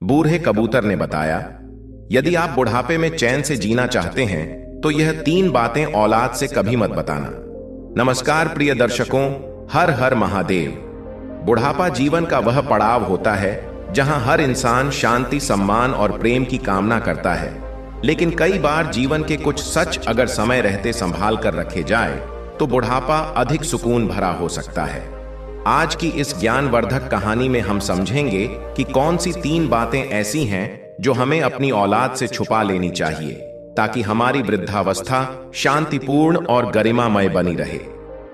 बूढ़े कबूतर ने बताया, यदि आप बुढ़ापे में चैन से जीना चाहते हैं तो यह 3 बातें औलाद से कभी मत बताना। नमस्कार प्रिय दर्शकों, हर हर महादेव। बुढ़ापा जीवन का वह पड़ाव होता है जहां हर इंसान शांति, सम्मान और प्रेम की कामना करता है, लेकिन कई बार जीवन के कुछ सच अगर समय रहते संभाल कर रखे जाए तो बुढ़ापा अधिक सुकून भरा हो सकता है। आज की इस ज्ञानवर्धक कहानी में हम समझेंगे कि कौन सी 3 बातें ऐसी हैं जो हमें अपनी औलाद से छुपा लेनी चाहिए ताकि हमारी वृद्धावस्था शांतिपूर्ण और गरिमामय बनी रहे।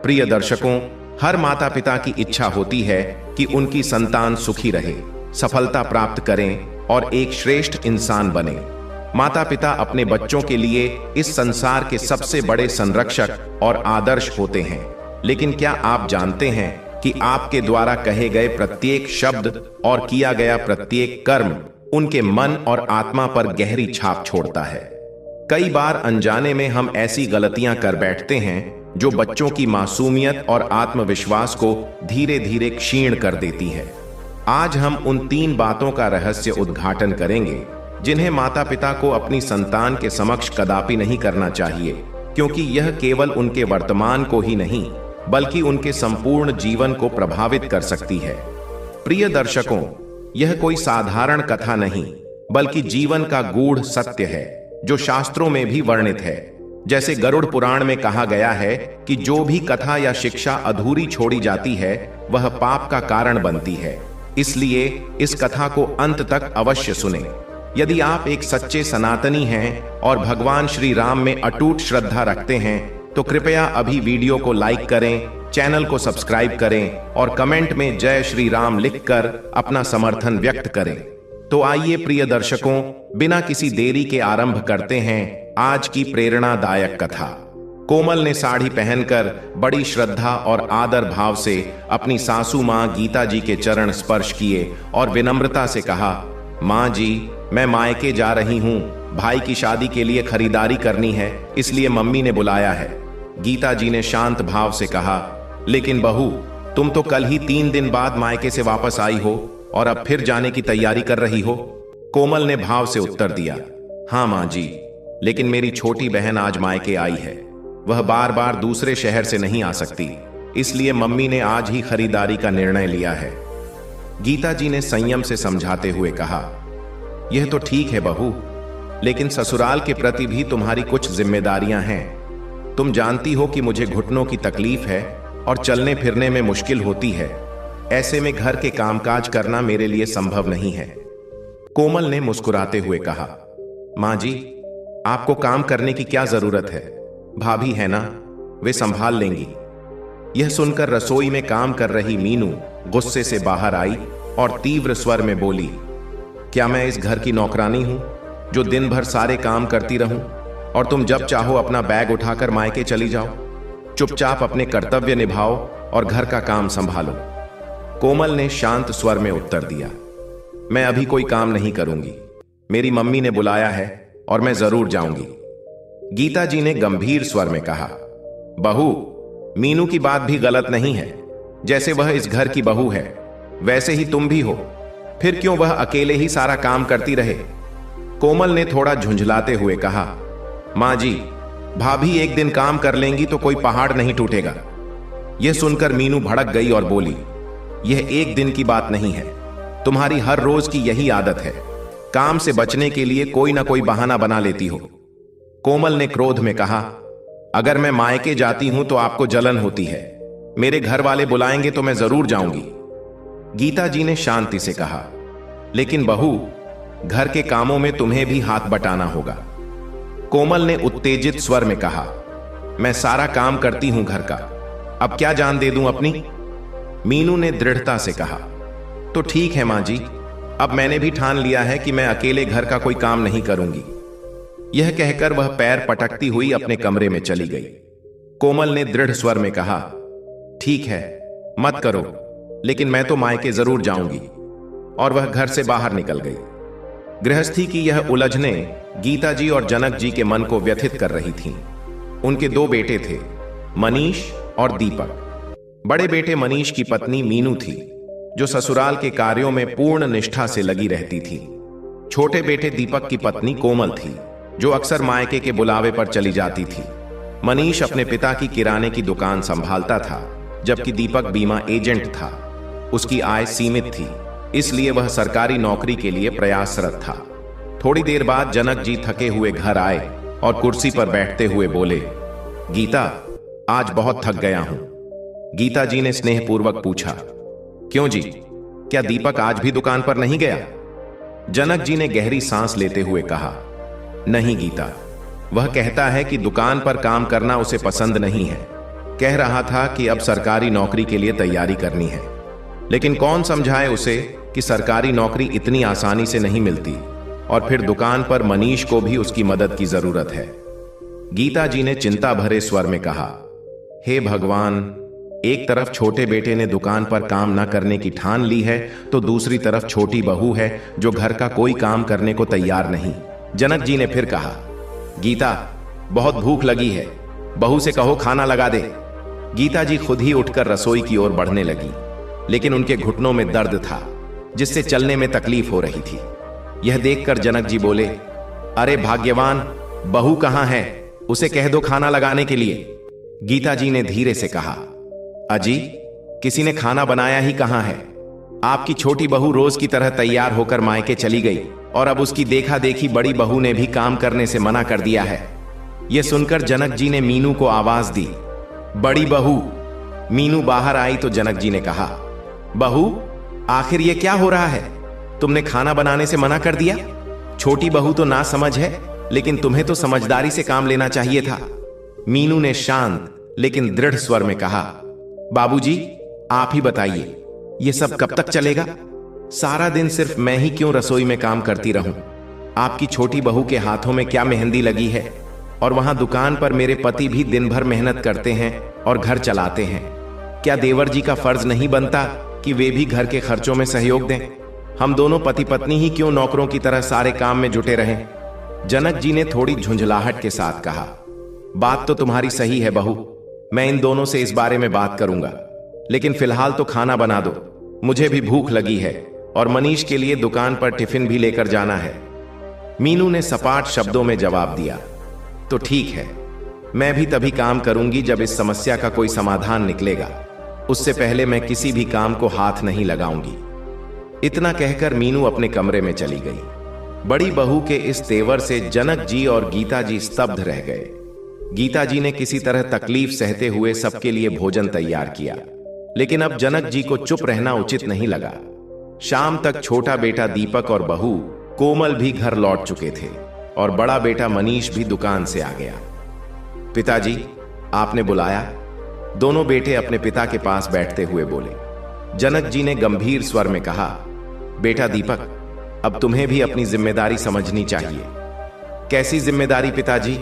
प्रिय दर्शकों, हर माता पिता की इच्छा होती है कि उनकी संतान सुखी रहे, सफलता प्राप्त करें और एक श्रेष्ठ इंसान बने। माता पिता अपने बच्चों के लिए इस संसार के सबसे बड़े संरक्षक और आदर्श होते हैं, लेकिन क्या आप जानते हैं कि आपके द्वारा कहे गए प्रत्येक शब्द और किया गया प्रत्येक कर्म उनके मन और आत्मा पर गहरी छाप छोड़ता है। कई बार अनजाने में हम ऐसी गलतियां कर बैठते हैं जो बच्चों की मासूमियत और आत्मविश्वास को धीरे धीरे क्षीण कर देती है। आज हम उन 3 बातों का रहस्य उद्घाटन करेंगे जिन्हें माता पिता को अपनी संतान के समक्ष कदापि नहीं करना चाहिए, क्योंकि यह केवल उनके वर्तमान को ही नहीं बल्कि उनके संपूर्ण जीवन को प्रभावित कर सकती है। प्रिय दर्शकों, यह कोई साधारण कथा नहीं बल्कि जीवन का गूढ़ सत्य है जो शास्त्रों में भी वर्णित है। जैसे गरुड़ पुराण में कहा गया है कि जो भी कथा या शिक्षा अधूरी छोड़ी जाती है वह पाप का कारण बनती है, इसलिए इस कथा को अंत तक अवश्य सुने। यदि आप एक सच्चे सनातनी हैं और भगवान श्री राम में अटूट श्रद्धा रखते हैं तो कृपया अभी वीडियो को लाइक करें, चैनल को सब्सक्राइब करें और कमेंट में जय श्री राम लिखकर अपना समर्थन व्यक्त करें। तो आइए प्रिय दर्शकों, बिना किसी देरी के आरंभ करते हैं आज की प्रेरणादायक कथा। कोमल ने साड़ी पहनकर बड़ी श्रद्धा और आदर भाव से अपनी सासू मां गीता जी के चरण स्पर्श किए और विनम्रता से कहा, मां जी, मैं मायके जा रही हूं, भाई की शादी के लिए खरीदारी करनी है, इसलिए मम्मी ने बुलाया है। गीता जी ने शांत भाव से कहा, लेकिन बहू, तुम तो कल ही 3 दिन बाद मायके से वापस आई हो और अब फिर जाने की तैयारी कर रही हो। कोमल ने भाव से उत्तर दिया, हाँ मां जी, लेकिन मेरी छोटी बहन आज मायके आई है, वह बार बार दूसरे शहर से नहीं आ सकती, इसलिए मम्मी ने आज ही खरीदारी का निर्णय लिया है। गीता जी ने संयम से समझाते हुए कहा, यह तो ठीक है बहू, लेकिन ससुराल के प्रति भी तुम्हारी कुछ जिम्मेदारियां हैं। तुम जानती हो कि मुझे घुटनों की तकलीफ है और चलने फिरने में मुश्किल होती है, ऐसे में घर के कामकाज करना मेरे लिए संभव नहीं है। कोमल ने मुस्कुराते हुए कहा, मां जी, आपको काम करने की क्या जरूरत है, भाभी है ना, वे संभाल लेंगी। यह सुनकर रसोई में काम कर रही मीनू गुस्से से बाहर आई और तीव्र स्वर में बोली, क्या मैं इस घर की नौकरानी हूं जो दिन भर सारे काम करती रहूं और तुम जब चाहो अपना बैग उठाकर मायके चली जाओ? चुपचाप अपने कर्तव्य निभाओ और घर का काम संभालो। कोमल ने शांत स्वर में उत्तर दिया, मैं अभी कोई काम नहीं करूंगी, मेरी मम्मी ने बुलाया है और मैं जरूर जाऊंगी। गीता जी ने गंभीर स्वर में कहा, बहू, मीनू की बात भी गलत नहीं है, जैसे वह इस घर की बहू है वैसे ही तुम भी हो, फिर क्यों वह अकेले ही सारा काम करती रहे? कोमल ने थोड़ा झुंझलाते हुए कहा, मां जी, भाभी एक दिन काम कर लेंगी तो कोई पहाड़ नहीं टूटेगा। यह सुनकर मीनू भड़क गई और बोली, यह एक दिन की बात नहीं है, तुम्हारी हर रोज की यही आदत है, काम से बचने के लिए कोई ना कोई बहाना बना लेती हो। कोमल ने क्रोध में कहा, अगर मैं मायके जाती हूं तो आपको जलन होती है, मेरे घर वाले बुलाएंगे तो मैं जरूर जाऊंगी। गीता जी ने शांति से कहा, लेकिन बहू, घर के कामों में तुम्हें भी हाथ बटाना होगा। कोमल ने उत्तेजित स्वर में कहा, मैं सारा काम करती हूं घर का, अब क्या जान दे दूं अपनी? मीनू ने दृढ़ता से कहा, तो ठीक है मां जी, अब मैंने भी ठान लिया है कि मैं अकेले घर का कोई काम नहीं करूंगी। यह कहकर वह पैर पटकती हुई अपने कमरे में चली गई। कोमल ने दृढ़ स्वर में कहा, ठीक है, मत करो, लेकिन मैं तो मायके जरूर जाऊंगी। और वह घर से बाहर निकल गई। गृहस्थी की यह उलझनें गीता जी और जनक जी के मन को व्यथित कर रही थीं। उनके 2 बेटे थे, मनीष और दीपक। बड़े बेटे मनीष की पत्नी मीनू थी, जो ससुराल के कार्यों में पूर्ण निष्ठा से लगी रहती थी। छोटे बेटे दीपक की पत्नी कोमल थी, जो अक्सर मायके के बुलावे पर चली जाती थी। मनीष अपने पिता की किराने की दुकान संभालता था, जबकि दीपक बीमा एजेंट था। उसकी आय सीमित थी, इसलिए वह सरकारी नौकरी के लिए प्रयासरत था। थोड़ी देर बाद जनक जी थके हुए घर आए और कुर्सी पर बैठते हुए बोले, गीता, आज बहुत थक गया हूं। गीता जी ने स्नेहपूर्वक पूछा, क्यों जी, क्या दीपक आज भी दुकान पर नहीं गया? जनक जी ने गहरी सांस लेते हुए कहा, नहीं गीता, वह कहता है कि दुकान पर काम करना उसे पसंद नहीं है। कह रहा था कि अब सरकारी नौकरी के लिए तैयारी करनी है, लेकिन कौन समझाए उसे कि सरकारी नौकरी इतनी आसानी से नहीं मिलती, और फिर दुकान पर मनीष को भी उसकी मदद की जरूरत है। गीता जी ने चिंता भरे स्वर में कहा, हे भगवान, एक तरफ छोटे बेटे ने दुकान पर काम न करने की ठान ली है, तो दूसरी तरफ छोटी बहू है जो घर का कोई काम करने को तैयार नहीं। जनक जी ने फिर कहा, गीता, बहुत भूख लगी है, बहू से कहो खाना लगा दे। गीता जी खुद ही उठकर रसोई की ओर बढ़ने लगी, लेकिन उनके घुटनों में दर्द था, जिससे चलने में तकलीफ हो रही थी। यह देखकर जनक जी बोले, अरे भाग्यवान, बहू कहां है? उसे कह दो खाना लगाने के लिए। गीता जी ने धीरे से कहा, अजी, किसी ने खाना बनाया ही कहां है? आपकी छोटी बहू रोज की तरह तैयार होकर मायके चली गई, और अब उसकी देखा देखी बड़ी बहू ने भी काम करने से मना कर दिया है। यह सुनकर जनक जी ने मीनू को आवाज दी, बड़ी बहू। मीनू बाहर आई तो जनक जी ने कहा, बहू, आखिर ये क्या हो रहा है? तुमने खाना बनाने से मना कर दिया? छोटी बहू तो ना समझ है, लेकिन तुम्हें तो समझदारी से काम लेना चाहिए था। मीनू ने शांत लेकिन दृढ़ स्वर में कहा, बाबूजी, आप ही बताइए, ये सब कब तक चलेगा? सारा दिन सिर्फ मैं ही क्यों रसोई में काम करती रहूं? आपकी छोटी बहू के हाथों में क्या मेहंदी लगी है? और वहां दुकान पर मेरे पति भी दिन भर मेहनत करते हैं और घर चलाते हैं। क्या देवर जी का फर्ज नहीं बनता कि वे भी घर के खर्चों में सहयोग दें? हम दोनों पति पत्नी ही क्यों नौकरों की तरह सारे काम में जुटे रहें? जनक जी ने थोड़ी झुंझलाहट के साथ कहा, बात तो तुम्हारी सही है बहू, मैं इन दोनों से इस बारे में बात करूंगा, लेकिन फिलहाल तो खाना बना दो, मुझे भी भूख लगी है और मनीष के लिए दुकान पर टिफिन भी लेकर जाना है। मीनू ने सपाट शब्दों में जवाब दिया, तो ठीक है, मैं भी तभी काम करूंगी जब इस समस्या का कोई समाधान निकलेगा। उससे पहले मैं किसी भी काम को हाथ नहीं लगाऊंगी। इतना कहकर मीनू अपने कमरे में चली गई। बड़ी बहू के इस तेवर से जनक जी और गीता जी स्तब्ध रह गए। गीता जी ने किसी तरह तकलीफ सहते हुए सबके लिए भोजन तैयार किया, लेकिन अब जनक जी को चुप रहना उचित नहीं लगा। शाम तक छोटा बेटा दीपक और बहू कोमल भी घर लौट चुके थे, और बड़ा बेटा मनीष भी दुकान से आ गया। पिताजी, आपने बुलाया? दोनों बेटे अपने पिता के पास बैठते हुए बोले। जनक जी ने गंभीर स्वर में कहा, बेटा दीपक, अब तुम्हें भी अपनी जिम्मेदारी समझनी चाहिए। कैसी जिम्मेदारी पिताजी?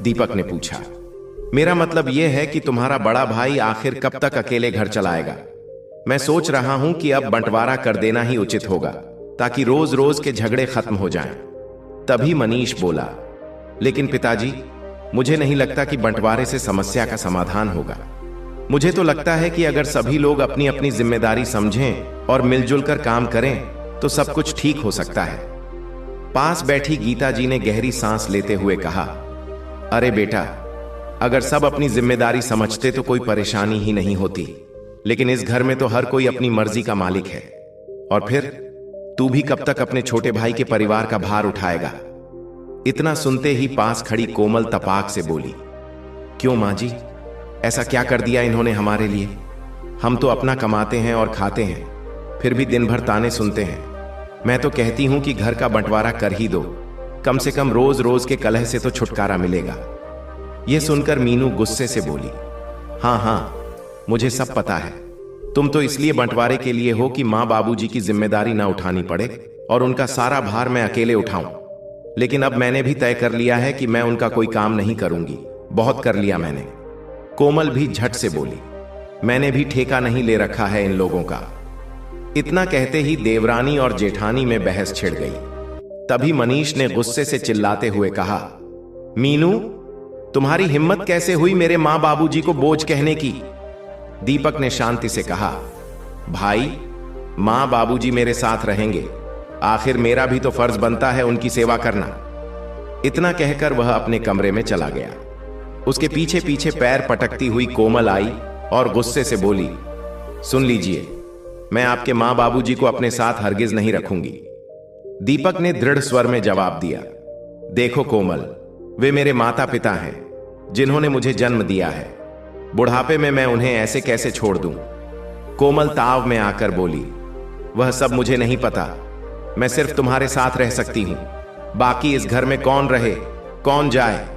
दीपक ने पूछा। मेरा मतलब यह है कि तुम्हारा बड़ा भाई आखिर कब तक अकेले घर चलाएगा? मैं सोच रहा हूं कि अब बंटवारा कर देना ही उचित होगा, ताकि रोज रोज के झगड़े खत्म हो जाएं। तभी मनीष बोला, लेकिन पिताजी, मुझे नहीं लगता कि बंटवारे से समस्या का समाधान होगा। मुझे तो लगता है कि अगर सभी लोग अपनी अपनी जिम्मेदारी समझें और मिलजुल कर काम करें तो सब कुछ ठीक हो सकता है। पास बैठी गीता जी ने गहरी सांस लेते हुए कहा, अरे बेटा, अगर सब अपनी जिम्मेदारी समझते तो कोई परेशानी ही नहीं होती, लेकिन इस घर में तो हर कोई अपनी मर्जी का मालिक है। और फिर तू भी कब तक अपने छोटे भाई के परिवार का भार उठाएगा? इतना सुनते ही पास खड़ी कोमल तपाक से बोली, क्यों मां जी, ऐसा क्या कर दिया इन्होंने हमारे लिए? हम तो अपना कमाते हैं और खाते हैं, फिर भी दिन भर ताने सुनते हैं। मैं तो कहती हूं कि घर का बंटवारा कर ही दो, कम से कम रोज रोज के कलह से तो छुटकारा मिलेगा। यह सुनकर मीनू गुस्से से बोली, हाँ हाँ, मुझे सब पता है। तुम तो इसलिए बंटवारे के लिए हो कि माँ बाबूजी की जिम्मेदारी ना उठानी पड़े और उनका सारा भार मैं अकेले उठाऊं। लेकिन अब मैंने भी तय कर लिया है कि मैं उनका कोई काम नहीं करूंगी। बहुत कर लिया मैंने। कोमल भी झट से बोली, मैंने भी ठेका नहीं ले रखा है इन लोगों का। इतना कहते ही देवरानी और जेठानी में बहस छिड़ गई। तभी मनीष ने गुस्से से चिल्लाते हुए कहा, मीनू, तुम्हारी हिम्मत कैसे हुई मेरे मां बाबूजी को बोझ कहने की? दीपक ने शांति से कहा, भाई, मां बाबूजी मेरे साथ रहेंगे, आखिर मेरा भी तो फर्ज बनता है उनकी सेवा करना। इतना कहकर वह अपने कमरे में चला गया। उसके पीछे पीछे पैर पटकती हुई कोमल आई और गुस्से से बोली, सुन लीजिए, मैं आपके मां बाबूजी को अपने साथ हरगिज नहीं रखूंगी। दीपक ने दृढ़ स्वर में जवाब दिया, देखो कोमल, वे मेरे माता पिता हैं जिन्होंने मुझे जन्म दिया है। बुढ़ापे में मैं उन्हें ऐसे कैसे छोड़ दूं? कोमल ताव में आकर बोली, वह सब मुझे नहीं पता, मैं सिर्फ तुम्हारे साथ रह सकती हूं। बाकी इस घर में कौन रहे कौन जाए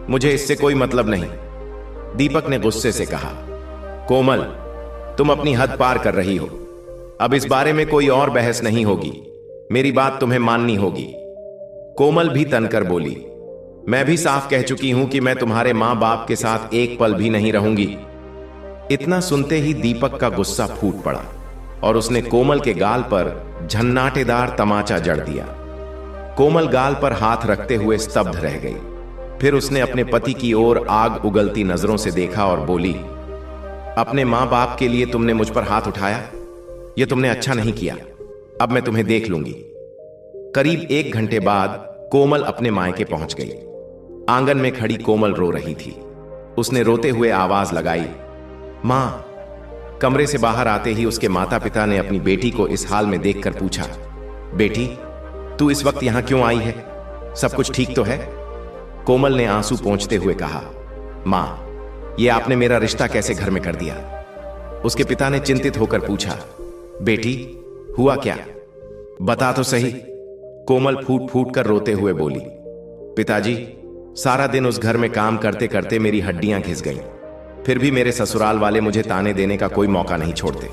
मुझे इससे कोई मतलब नहीं। दीपक ने गुस्से से कहा, कोमल, तुम अपनी हद पार कर रही हो। अब इस बारे में कोई और बहस नहीं होगी, मेरी बात तुम्हें माननी होगी। कोमल भी तनकर बोली, मैं भी साफ कह चुकी हूं कि मैं तुम्हारे मां बाप के साथ एक पल भी नहीं रहूंगी। इतना सुनते ही दीपक का गुस्सा फूट पड़ा और उसने कोमल के गाल पर झन्नाटेदार तमाचा जड़ दिया। कोमल गाल पर हाथ रखते हुए स्तब्ध रह गई। फिर उसने अपने पति की ओर आग उगलती नजरों से देखा और बोली, अपने मां बाप के लिए तुमने मुझ पर हाथ उठाया, यह तुमने अच्छा नहीं किया। अब मैं तुम्हें देख लूंगी। करीब 1 घंटे बाद कोमल अपने मायके पहुंच गई। आंगन में खड़ी कोमल रो रही थी। उसने रोते हुए आवाज लगाई, मां। कमरे से बाहर आते ही उसके माता पिता ने अपनी बेटी को इस हाल में देखकर पूछा, बेटी, तू इस वक्त यहां क्यों आई है? सब कुछ ठीक तो है? कोमल ने आंसू पोंछते हुए कहा, मां, यह आपने मेरा रिश्ता कैसे घर में कर दिया? उसके पिता ने चिंतित होकर पूछा, बेटी, हुआ क्या? बता तो सही। कोमल फूट फूट कर रोते हुए बोली, पिताजी, सारा दिन उस घर में काम करते करते मेरी हड्डियां घिस गईं। फिर भी मेरे ससुराल वाले मुझे ताने देने का कोई मौका नहीं छोड़ते।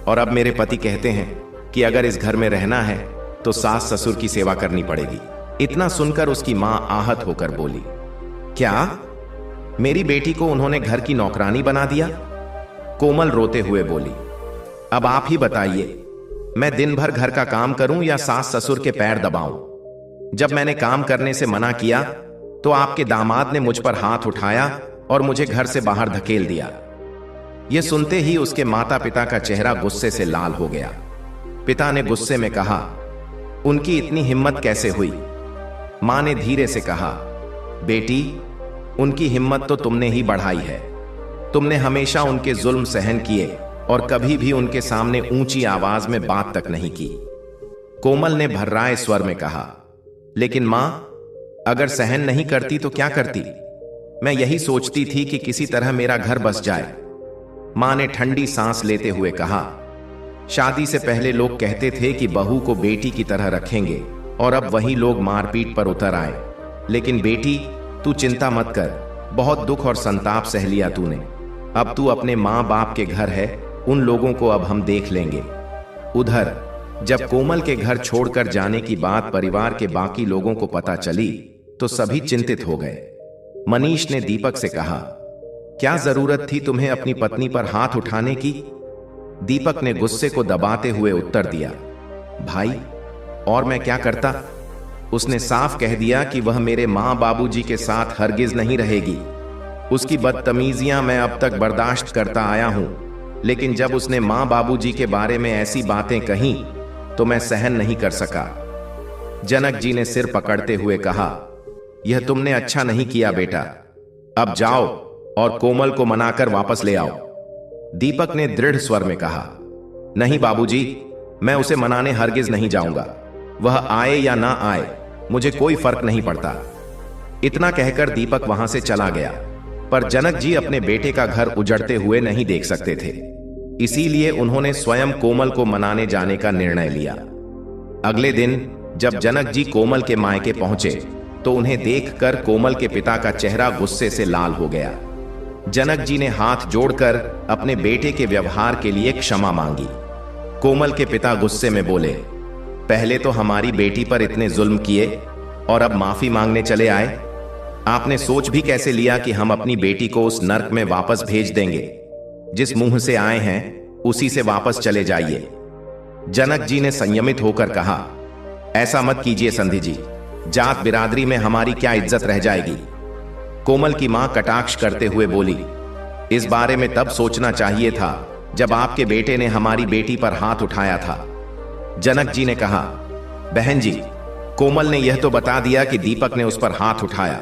और अब मेरे पति कहते हैं कि अगर इस घर में रहना है तो सास ससुर की सेवा करनी पड़ेगी। इतना सुनकर उसकी मां आहत होकर बोली, क्या मेरी बेटी को उन्होंने घर की नौकरानी बना दिया? कोमल रोते हुए बोली, अब आप ही बताइए, मैं दिन भर घर का काम करूं या सास ससुर के पैर दबाऊं? जब मैंने काम करने से मना किया तो आपके दामाद ने मुझ पर हाथ उठाया और मुझे घर से बाहर धकेल दिया। यह सुनते ही उसके माता पिता का चेहरा गुस्से से लाल हो गया। पिता ने गुस्से में कहा, उनकी इतनी हिम्मत कैसे हुई? मां ने धीरे से कहा, बेटी, उनकी हिम्मत तो तुमने ही बढ़ाई है। तुमने हमेशा उनके जुल्म सहन किए और कभी भी उनके सामने ऊंची आवाज में बात तक नहीं की। कोमल ने भर्राए स्वर में कहा, लेकिन मां, अगर सहन नहीं करती तो क्या करती? मैं यही सोचती थी कि किसी तरह मेरा घर बस जाए। मां ने ठंडी सांस लेते हुए कहा, शादी से पहले लोग कहते थे कि बहू को बेटी की तरह रखेंगे और अब वही लोग मारपीट पर उतर आए। लेकिन बेटी, तू चिंता मत कर, बहुत दुख और संताप सह लिया तूने। अब तू अपने मां बाप के घर है, उन लोगों को अब हम देख लेंगे। उधर जब कोमल के घर छोड़कर जाने की बात परिवार के बाकी लोगों को पता चली तो सभी चिंतित हो गए। मनीष ने दीपक से कहा, क्या जरूरत थी तुम्हें अपनी पत्नी पर हाथ उठाने की? दीपक ने गुस्से को दबाते हुए उत्तर दिया, भाई, और मैं क्या करता? उसने साफ कह दिया कि वह मेरे मां बाबूजी के साथ हरगिज नहीं रहेगी। उसकी बदतमीजियां मैं अब तक बर्दाश्त करता आया हूं, लेकिन जब उसने मां बाबूजी के बारे में ऐसी बातें कहीं तो मैं सहन नहीं कर सका। जनक जी ने सिर पकड़ते हुए कहा, यह तुमने अच्छा नहीं किया बेटा। अब जाओ और कोमल को मनाकर वापस ले आओ। दीपक ने दृढ़ स्वर में कहा, नहीं बाबूजी, मैं उसे मनाने हरगिज नहीं जाऊंगा। वह आए या ना आए, मुझे कोई फर्क नहीं पड़ता। इतना कहकर दीपक वहां से चला गया। पर जनक जी अपने बेटे का घर उजड़ते हुए नहीं देख सकते थे, इसीलिए उन्होंने स्वयं कोमल को मनाने जाने का निर्णय लिया। अगले दिन जब जनक जी कोमल के मायके पहुंचे तो उन्हें देखकर कोमल के पिता का चेहरा गुस्से से लाल हो गया। जनक जी ने हाथ जोड़कर अपने बेटे के व्यवहार के लिए क्षमा मांगी। कोमल के पिता गुस्से में बोले, पहले तो हमारी बेटी पर इतने जुल्म किए और अब माफी मांगने चले आए। आपने सोच भी कैसे लिया कि हम अपनी बेटी को उस नर्क में वापस भेज देंगे? जिस मुंह से आए हैं उसी से वापस चले जाइए। जनक जी ने संयमित होकर कहा, ऐसा मत कीजिए संधि जी, जात बिरादरी में हमारी क्या इज्जत रह जाएगी? कोमल की मां कटाक्ष करते हुए बोली, इस बारे में तब सोचना चाहिए था जब आपके बेटे ने हमारी बेटी पर हाथ उठाया था। जनक जी ने कहा, बहन जी, कोमल ने यह तो बता दिया कि दीपक ने उस पर हाथ उठाया,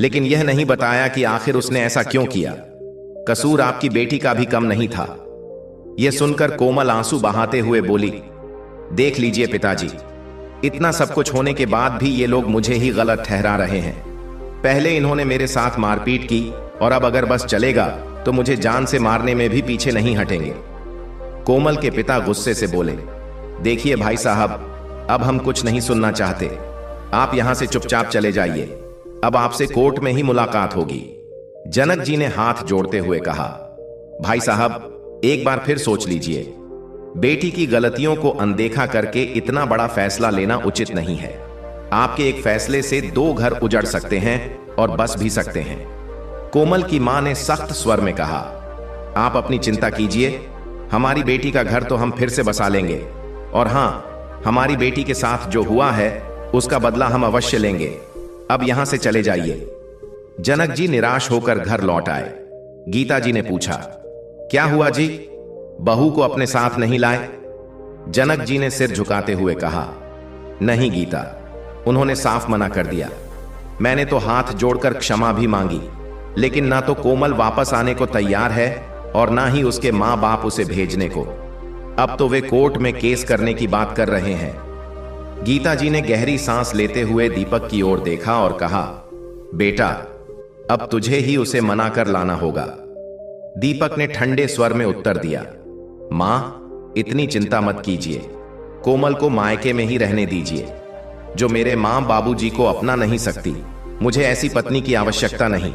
लेकिन यह नहीं बताया कि आखिर उसने ऐसा क्यों किया। कसूर आपकी बेटी का भी कम नहीं था। यह सुनकर कोमल आंसू बहाते हुए बोली, देख लीजिए पिताजी, इतना सब कुछ होने के बाद भी ये लोग मुझे ही गलत ठहरा रहे हैं। पहले इन्होंने मेरे साथ मारपीट की और अब अगर बस चलेगा तो मुझे जान से मारने में भी पीछे नहीं हटेंगे। कोमल के पिता गुस्से से बोले, देखिए भाई साहब, अब हम कुछ नहीं सुनना चाहते। आप यहां से चुपचाप चले जाइए। अब आपसे कोर्ट में ही मुलाकात होगी। जनक जी ने हाथ जोड़ते हुए कहा, भाई साहब, एक बार फिर सोच लीजिए। बेटी की गलतियों को अनदेखा करके इतना बड़ा फैसला लेना उचित नहीं है। आपके एक फैसले से 2 घर उजड़ सकते हैं और बस भी सकते हैं। कोमल की मां ने सख्त स्वर में कहा, आप अपनी चिंता कीजिए, हमारी बेटी का घर तो हम फिर से बसा लेंगे, और हां, हमारी बेटी के साथ जो हुआ है उसका बदला हम अवश्य लेंगे। अब यहां से चले जाइए। जनक जी निराश होकर घर लौट आए। गीता जी ने पूछा, क्या हुआ जी, बहू को अपने साथ नहीं लाए? जनक जी ने सिर झुकाते हुए कहा, नहीं गीता, उन्होंने साफ मना कर दिया। मैंने तो हाथ जोड़कर क्षमा भी मांगी, लेकिन ना तो कोमल वापस आने को तैयार है और ना ही उसके मां बाप उसे भेजने को। अब तो वे कोर्ट में केस करने की बात कर रहे हैं। गीता जी ने गहरी सांस लेते हुए दीपक की ओर देखा और कहा, बेटा, अब तुझे ही उसे मना कर लाना होगा। दीपक ने ठंडे स्वर में उत्तर दिया, मां, इतनी चिंता मत कीजिए। कोमल को मायके में ही रहने दीजिए। जो मेरे मां बाबूजी को अपना नहीं सकती, मुझे ऐसी पत्नी की आवश्यकता नहीं।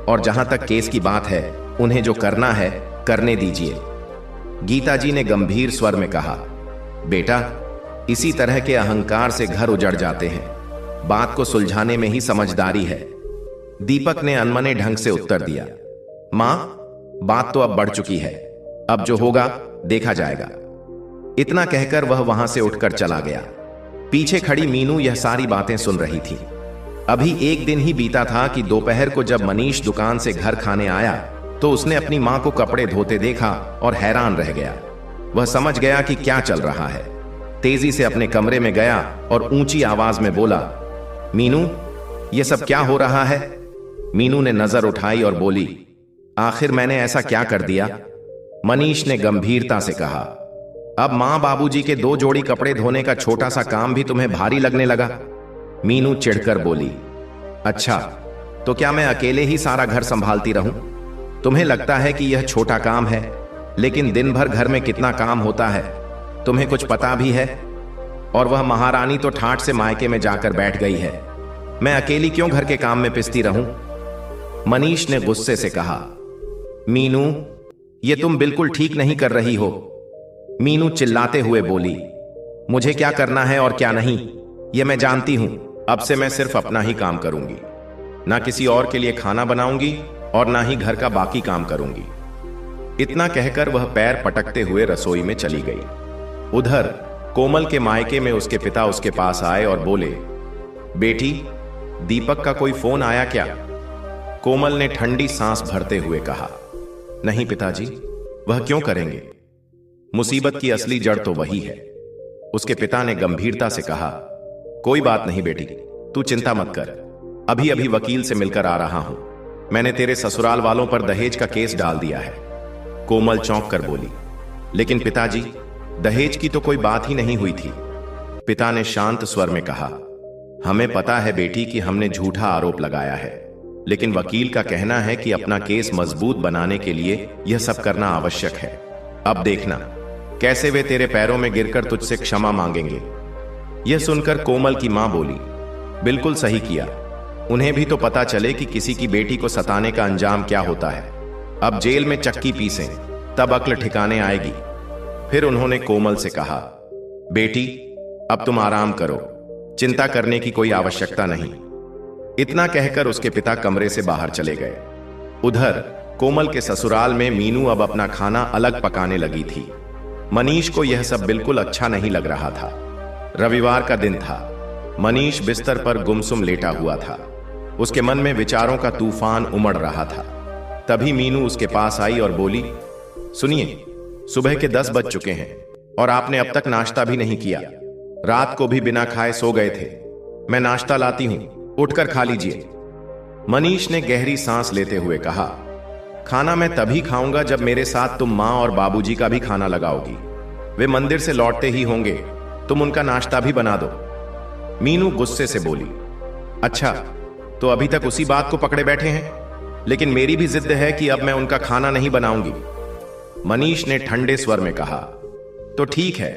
और जहां तक केस की बात है, उन्हें जो करना है करने दीजिए। गीता जी ने गंभीर स्वर में कहा, बेटा, इसी तरह के अहंकार से घर उजड़ जाते हैं। बात को सुलझाने में ही समझदारी है। दीपक ने अनमने ढंग से उत्तर दिया, मां, बात तो अब बढ़ चुकी है, अब जो होगा देखा जाएगा। इतना कहकर वह वहां से उठकर चला गया। पीछे खड़ी मीनू यह सारी बातें सुन रही थी। अभी एक दिन ही बीता था कि दोपहर को जब मनीष दुकान से घर खाने आया तो उसने अपनी मां को कपड़े धोते देखा और हैरान रह गया। वह समझ गया कि क्या चल रहा है। तेजी से अपने कमरे में गया और ऊंची आवाज में बोला, मीनू, यह सब क्या हो रहा है? मीनू ने नजर उठाई और बोली, आखिर मैंने ऐसा क्या कर दिया? मनीष ने गंभीरता से कहा, अब मां बाबूजी के 2 जोड़ी कपड़े धोने का छोटा सा काम भी तुम्हें भारी लगने लगा? मीनू चिढ़कर बोली, अच्छा, तो क्या मैं अकेले ही सारा घर संभालती रहूं? तुम्हें लगता है कि यह छोटा काम है, लेकिन दिन भर घर में कितना काम होता है तुम्हें कुछ पता भी है? और वह महारानी तो ठाठ से मायके में जाकर बैठ गई है। मैं अकेली क्यों घर के काम में पिसती रहूं? मनीष ने गुस्से से कहा, मीनू, ये तुम बिल्कुल ठीक नहीं कर रही हो। मीनू चिल्लाते हुए बोली, मुझे क्या करना है और क्या नहीं, यह मैं जानती हूं। अब से मैं सिर्फ अपना ही काम करूंगी, ना किसी और के लिए खाना बनाऊंगी और ना ही घर का बाकी काम करूंगी। इतना कहकर वह पैर पटकते हुए रसोई में चली गई। उधर कोमल के मायके में उसके पिता उसके पास आए और बोले, बेटी, दीपक का कोई फोन आया क्या? कोमल ने ठंडी सांस भरते हुए कहा, नहीं पिताजी, वह क्यों करेंगे? मुसीबत की असली जड़ तो वही है। उसके पिता ने गंभीरता से कहा, कोई बात नहीं बेटी, तू चिंता मत कर। अभी अभी वकील से मिलकर आ रहा हूं। मैंने तेरे ससुराल वालों पर दहेज का केस डाल दिया है। कोमल चौंक कर बोली, लेकिन पिताजी, दहेज की तो कोई बात ही नहीं हुई थी। पिता ने शांत स्वर में कहा, हमें पता है बेटी कि हमने झूठा आरोप लगाया है, लेकिन वकील का कहना है कि अपना केस मजबूत बनाने के लिए यह सब करना आवश्यक है। अब देखना कैसे वे तेरे पैरों में गिरकर तुझसे क्षमा मांगेंगे। यह सुनकर कोमल की मां बोली, बिल्कुल सही किया। उन्हें भी तो पता चले कि किसी की बेटी को सताने का अंजाम क्या होता है। अब जेल में चक्की पीसें, तब अक्ल ठिकाने आएगी। फिर उन्होंने कोमल से कहा, बेटी, अब तुम आराम करो, चिंता करने की कोई आवश्यकता नहीं। इतना कहकर उसके पिता कमरे से बाहर चले गए। उधर कोमल के ससुराल में मीनू अब अपना खाना अलग पकाने लगी थी। मनीष को यह सब बिल्कुल अच्छा नहीं लग रहा था। रविवार का दिन था। मनीष बिस्तर पर गुमसुम लेटा हुआ था। उसके मन में विचारों का तूफान उमड़ रहा था। तभी मीनू उसके पास आई और बोली, सुनिए, सुबह के 10 बज चुके हैं और आपने अब तक नाश्ता भी नहीं किया। रात को भी बिना खाए सो गए थे। मैं नाश्ता लाती हूं, उठकर खा लीजिए। मनीष ने गहरी सांस लेते हुए कहा, खाना मैं तभी खाऊंगा जब मेरे साथ तुम माँ और बाबूजी का भी खाना लगाओगी। वे मंदिर से लौटते ही होंगे, तुम उनका नाश्ता भी बना दो। मीनू गुस्से से बोली, अच्छा तो अभी तक उसी बात को पकड़े बैठे हैं, लेकिन मेरी भी जिद है कि अब मैं उनका खाना नहीं बनाऊंगी। मनीष ने ठंडे स्वर में कहा, तो ठीक है,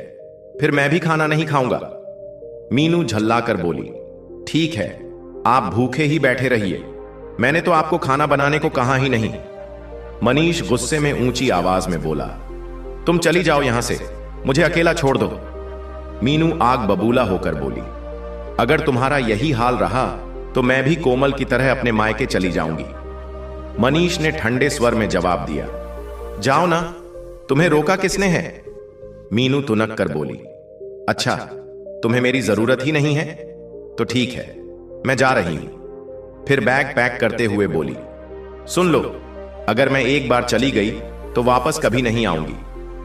फिर मैं भी खाना नहीं खाऊंगा। मीनू झल्लाकर बोली, ठीक है, आप भूखे ही बैठे रहिए, मैंने तो आपको खाना बनाने को कहा ही नहीं। मनीष गुस्से में ऊंची आवाज में बोला, तुम चली जाओ यहां से, मुझे अकेला छोड़ दो। मीनू आग बबूला होकर बोली, अगर तुम्हारा यही हाल रहा तो मैं भी कोमल की तरह अपने मायके चली जाऊंगी। मनीष ने ठंडे स्वर में जवाब दिया, जाओ ना, तुम्हें रोका किसने है? मीनू तुनक कर बोली, अच्छा तुम्हें मेरी जरूरत ही नहीं है, तो ठीक है, मैं जा रही हूं। फिर बैग पैक करते हुए बोली, सुन लो, अगर मैं एक बार चली गई तो वापस कभी नहीं आऊंगी,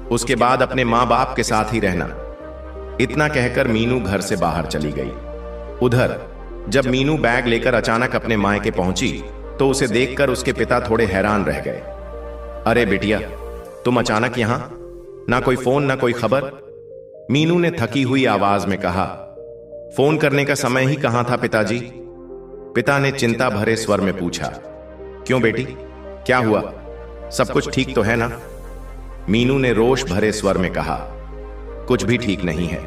उसके बाद अपने मां बाप के साथ ही रहना। इतना कहकर मीनू घर से बाहर चली गई। उधर जब मीनू बैग लेकर अचानक अपने मायके पहुंची तो उसे देखकर उसके पिता थोड़े हैरान रह गए। अरे बिटिया, तुम अचानक यहां, ना कोई फोन ना कोई खबर। मीनू ने थकी हुई आवाज में कहा, फोन करने का समय ही कहां था पिताजी। पिता ने चिंता भरे स्वर में पूछा, क्यों बेटी, क्या हुआ, सब कुछ ठीक तो है ना? मीनू ने रोष भरे स्वर में कहा, कुछ भी ठीक नहीं है।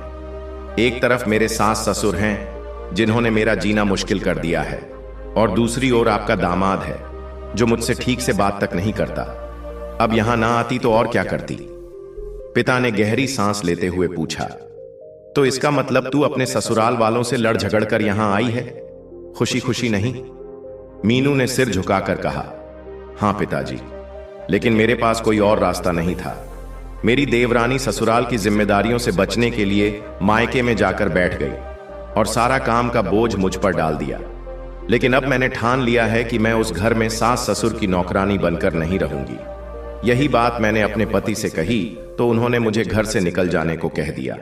एक तरफ मेरे सास ससुर हैं जिन्होंने मेरा जीना मुश्किल कर दिया है, और दूसरी ओर आपका दामाद है जो मुझसे ठीक से बात तक नहीं करता। अब यहां ना आती तो और क्या करती? पिता ने गहरी सांस लेते हुए पूछा, तो इसका मतलब तू अपने ससुराल वालों से लड़ झगड़ कर यहां आई है, खुशी खुशी नहीं? मीनू ने सिर झुकाकर कहा, हां पिताजी, लेकिन मेरे पास कोई और रास्ता नहीं था। मेरी देवरानी ससुराल की जिम्मेदारियों से बचने के लिए मायके में जाकर बैठ गई और सारा काम का बोझ मुझ पर डाल दिया। लेकिन अब मैंने ठान लिया है कि मैं उस घर में सास ससुर की नौकरानी बनकर नहीं रहूंगी। यही बात मैंने अपने पति से कही तो उन्होंने मुझे घर से निकल जाने को कह दिया।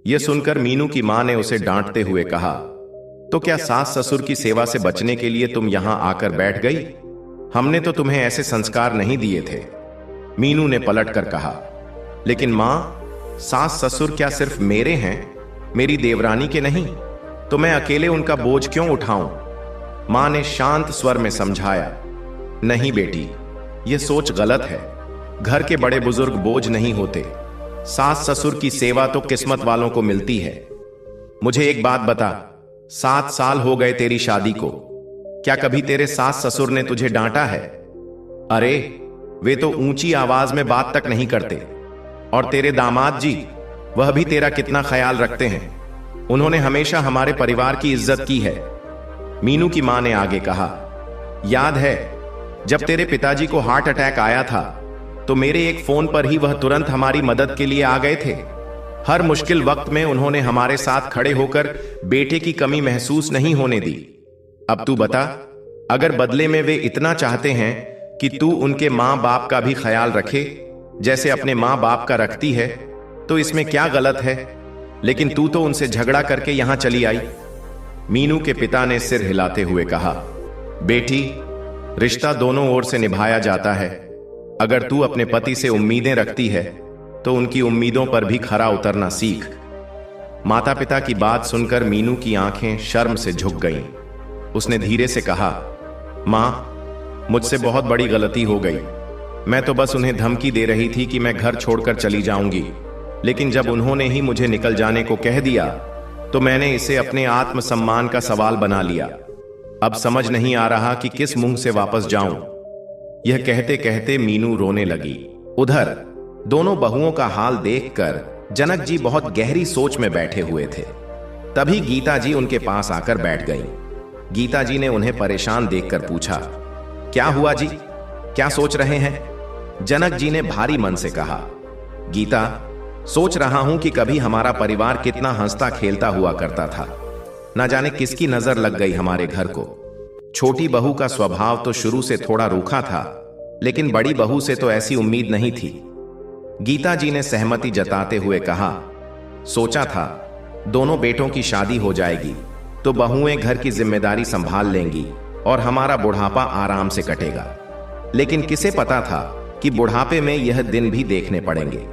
यह सुनकर मीनू की मां ने उसे डांटते हुए कहा, तो क्या सास ससुर की सेवा से बचने के लिए तुम यहां आकर बैठ गई? हमने तो तुम्हें ऐसे संस्कार नहीं दिए थे। मीनू ने पलटकर कहा, लेकिन मां, सास ससुर क्या सिर्फ मेरे हैं, मेरी देवरानी के नहीं? तो मैं अकेले उनका बोझ क्यों उठाऊं? मां ने शांत स्वर में समझाया, नहीं बेटी, यह सोच गलत है। घर के बड़े बुजुर्ग बोझ नहीं होते, सास ससुर की सेवा तो किस्मत वालों को मिलती है। मुझे एक बात बता, 7 साल हो गए तेरी शादी को, क्या कभी तेरे सास ससुर ने तुझे डांटा है? अरे वे तो ऊंची आवाज में बात तक नहीं करते। और तेरे दामाद जी, वह भी तेरा कितना ख्याल रखते हैं, उन्होंने हमेशा हमारे परिवार की इज्जत की है। मीनू की मां ने आगे कहा, याद है जब तेरे पिताजी को हार्ट अटैक आया था तो मेरे एक फोन पर ही वह तुरंत हमारी मदद के लिए आ गए थे। हर मुश्किल वक्त में उन्होंने हमारे साथ खड़े होकर बेटे की कमी महसूस नहीं होने दी। अब तू बता, अगर बदले में वे इतना चाहते हैं कि तू उनके मां बाप का भी ख्याल रखे जैसे अपने मां बाप का रखती है, तो इसमें क्या गलत है? लेकिन तू तो उनसे झगड़ा करके यहां चली आई। मीनू के पिता ने सिर हिलाते हुए कहा, बेटी, रिश्ता दोनों ओर से निभाया जाता है। अगर तू अपने पति से उम्मीदें रखती है तो उनकी उम्मीदों पर भी खरा उतरना सीख। माता पिता की बात सुनकर मीनू की आंखें शर्म से झुक गईं। उसने धीरे से कहा, मां, मुझसे बहुत बड़ी गलती हो गई। मैं तो बस उन्हें धमकी दे रही थी कि मैं घर छोड़कर चली जाऊंगी, लेकिन जब उन्होंने ही मुझे निकल जाने को कह दिया तो मैंने इसे अपने आत्मसम्मान का सवाल बना लिया। अब समझ नहीं आ रहा कि किस मुंह से वापस जाऊं। यह कहते कहते मीनू रोने लगी। उधर दोनों बहुओं का हाल देखकर जनक जी बहुत गहरी सोच में बैठे हुए थे। तभी गीता जी उनके पास आकर बैठ गईं। गीता जी ने उन्हें परेशान देखकर पूछा, क्या हुआ जी, क्या सोच रहे हैं? जनक जी ने भारी मन से कहा, गीता, सोच रहा हूं कि कभी हमारा परिवार कितना हंसता खेलता हुआ करता था। न जाने किसकी नजर लग गई हमारे घर को। छोटी बहू का स्वभाव तो शुरू से थोड़ा रूखा था, लेकिन बड़ी बहू से तो ऐसी उम्मीद नहीं थी। गीता जी ने सहमति जताते हुए कहा, सोचा था दोनों बेटों की शादी हो जाएगी तो बहुएं घर की जिम्मेदारी संभाल लेंगी और हमारा बुढ़ापा आराम से कटेगा। लेकिन किसे पता था कि बुढ़ापे में यह दिन भी देखने पड़ेंगे।